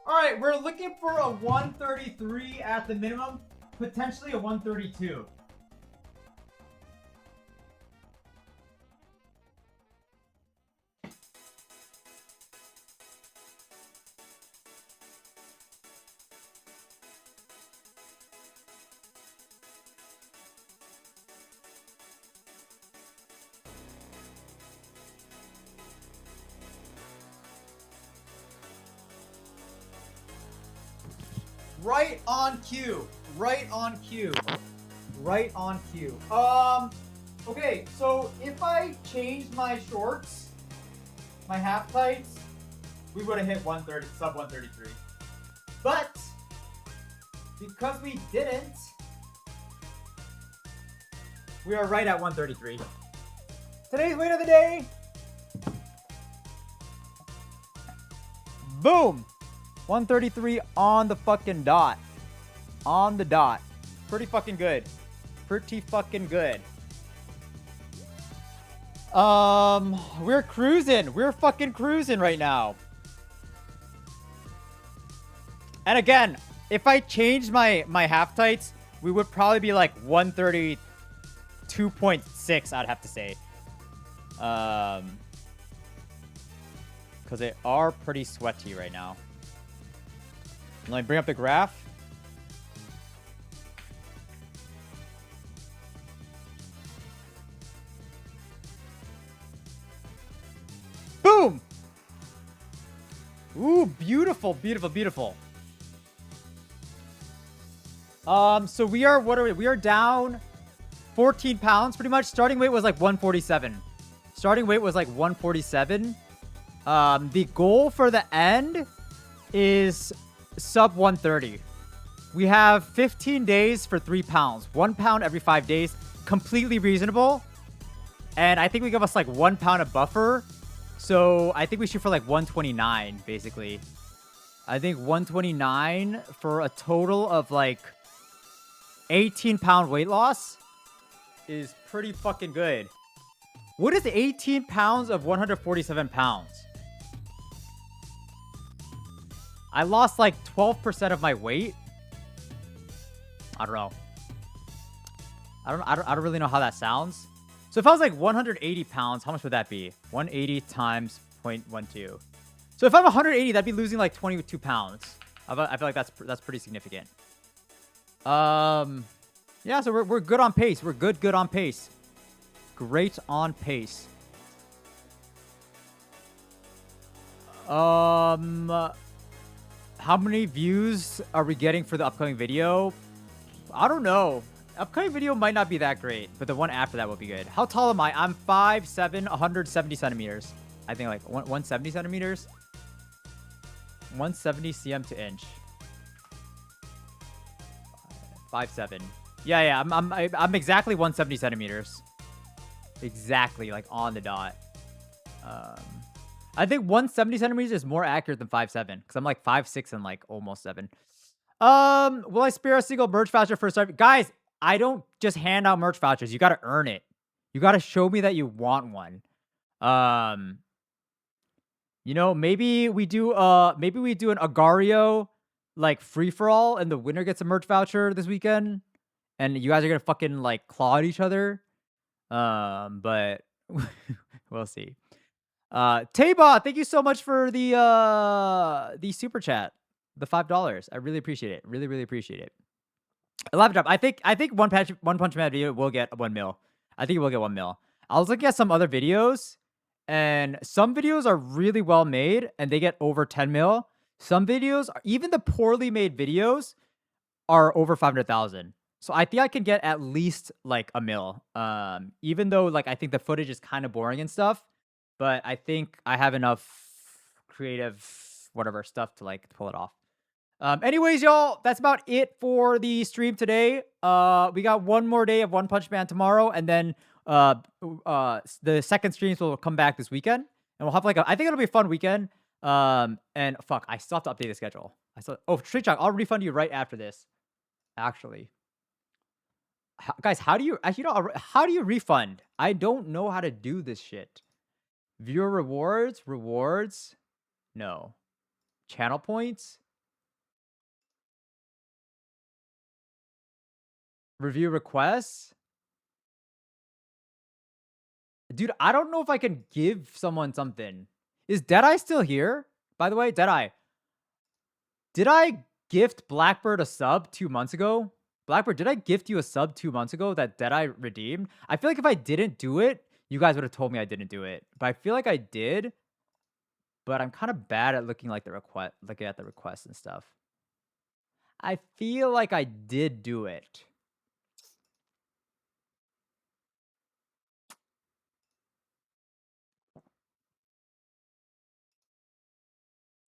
All right, we're looking for a 133 at the minimum, potentially a 132. Right on cue. Right on cue. Right on cue. Okay, so if I changed my shorts, my half tights, we would have hit 130, sub 133. But because we didn't, we are right at 133. Today's weight of the day. Boom. 133 on the fucking dot. On the dot. Pretty fucking good. Pretty fucking good. We're cruising. We're fucking cruising right now. And again, if I changed my half tights, we would probably be like 132.6, I'd have to say. Because they are pretty sweaty right now. Let me bring up the graph. Boom! Ooh, beautiful, beautiful, beautiful. So we are, what are we? We are down 14 pounds pretty much. Starting weight was like 147. Starting weight was like 147. The goal for the end is sub 130. We have 15 days for 3 pounds. 1 pound every 5 days. Completely reasonable. And I think we give us like 1 pound of buffer. So I think we shoot for like 129, basically. I think 129 for a total of like 18-pound weight loss is pretty fucking good. What is 18 pounds of 147 pounds? I lost like 12% of my weight. I don't know. I don't really know how that sounds. So if I was like 180 pounds, how much would that be? 180 times 0.12. So if I'm 180, that'd be losing like 22 pounds. I feel like that's pretty significant. Yeah, so we're good on pace. We're good on pace. Great on pace. How many views are we getting for the upcoming video? I don't know. Upcoming video might not be that great, but the one after that will be good. How tall am I? I'm 5'7", 170 centimeters. I think like 170 centimeters. 170 cm to inch. 5'7". Yeah. I'm exactly 170 centimeters. Exactly, like on the dot. I think 170 centimeters is more accurate than 5'7", because I'm like 5'6" and like almost 7. Will I spare a single merch voucher for a start? Guys, I don't just hand out merch vouchers. You gotta earn it. You gotta show me that you want one. You know, maybe we do an Agario like free for all, and the winner gets a merch voucher this weekend, and you guys are gonna fucking like claw at each other. But we'll see. Taybot, thank you so much for the super chat, the $5. I really appreciate it. Really appreciate it. Laptop. I think One Punch Man video will get 1 mil. I think it will get 1 mil. I was looking at some other videos, and some videos are really well made, and they get over 10 mil. Some videos, even the poorly made videos, are over 500,000. So I think I can get at least like 1 mil. Even though like I think the footage is kind of boring and stuff, but I think I have enough creative whatever stuff to like pull it off. Anyways, y'all, that's about it for the stream today. We got one more day of One Punch Man tomorrow, and then the second streams will come back this weekend, and we'll have like I think it'll be a fun weekend. And fuck, I still have to update the schedule. I saw. Oh, Street Chalk, I'll refund you right after this. Actually, guys, how do you actually? How do you refund? I don't know how to do this shit. Viewer rewards. No, channel points. Review requests. Dude, I don't know if I can give someone something. Is Deadeye still here? By the way, Deadeye. Did I gift Blackbird a sub 2 months ago? Blackbird, did I gift you a sub 2 months ago that Deadeye redeemed? I feel like if I didn't do it, you guys would have told me I didn't do it. But I feel like I did. But I'm kind of bad at looking at the requests and stuff. I feel like I did do it.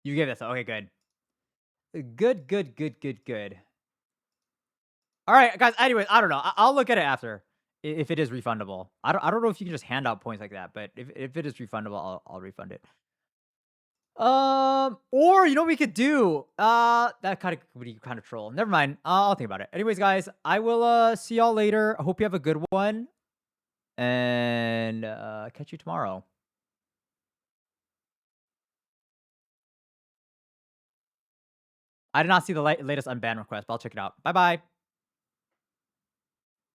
You gave this. Okay, good. Good. All right, guys. Anyways, I don't know. I'll look at it after if it is refundable. I don't know if you can just hand out points like that, but if it is refundable, I'll refund it. Or you know what we could do? That kind of would be kind of troll. Never mind. I'll think about it. Anyways, guys, I will see y'all later. I hope you have a good one, and catch you tomorrow. I did not see the latest unban request, but I'll check it out. Bye bye.